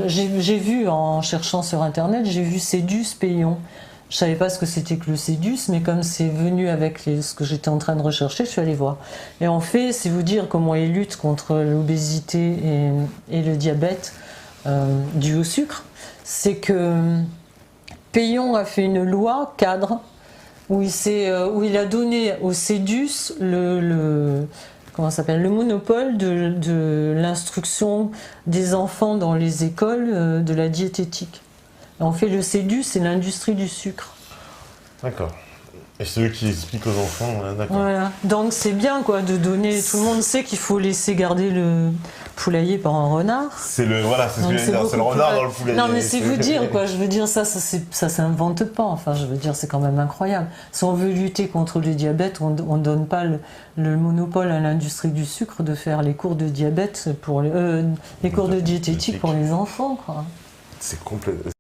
j'ai vu en cherchant sur internet, j'ai vu Cédus Payon. Je savais pas ce que c'était que le Cédus, mais comme c'est venu avec ce que j'étais en train de rechercher, je suis allée voir. Et en fait, c'est vous dire comment ils luttent contre l'obésité et le diabète dû au sucre. C'est que Payon a fait une loi cadre où il a donné au Cédus comment ça s'appelle, le monopole de l'instruction des enfants dans les écoles de la diététique. En fait, le Cédus, c'est l'industrie du sucre. D'accord. Et c'est eux qui expliquent aux enfants, d'accord. Voilà. Donc c'est bien quoi de donner. Tout le monde sait qu'il faut laisser garder le poulailler par un renard. C'est ce que je veux dire, c'est le renard dans le poulailler. Non mais c'est vous dire quoi. Je veux dire ça s'invente pas. Enfin, je veux dire c'est quand même incroyable. Si on veut lutter contre le diabète, on donne pas le monopole à l'industrie du sucre de faire les cours de diabète pour les cours de diététique pour les enfants quoi. C'est complètement.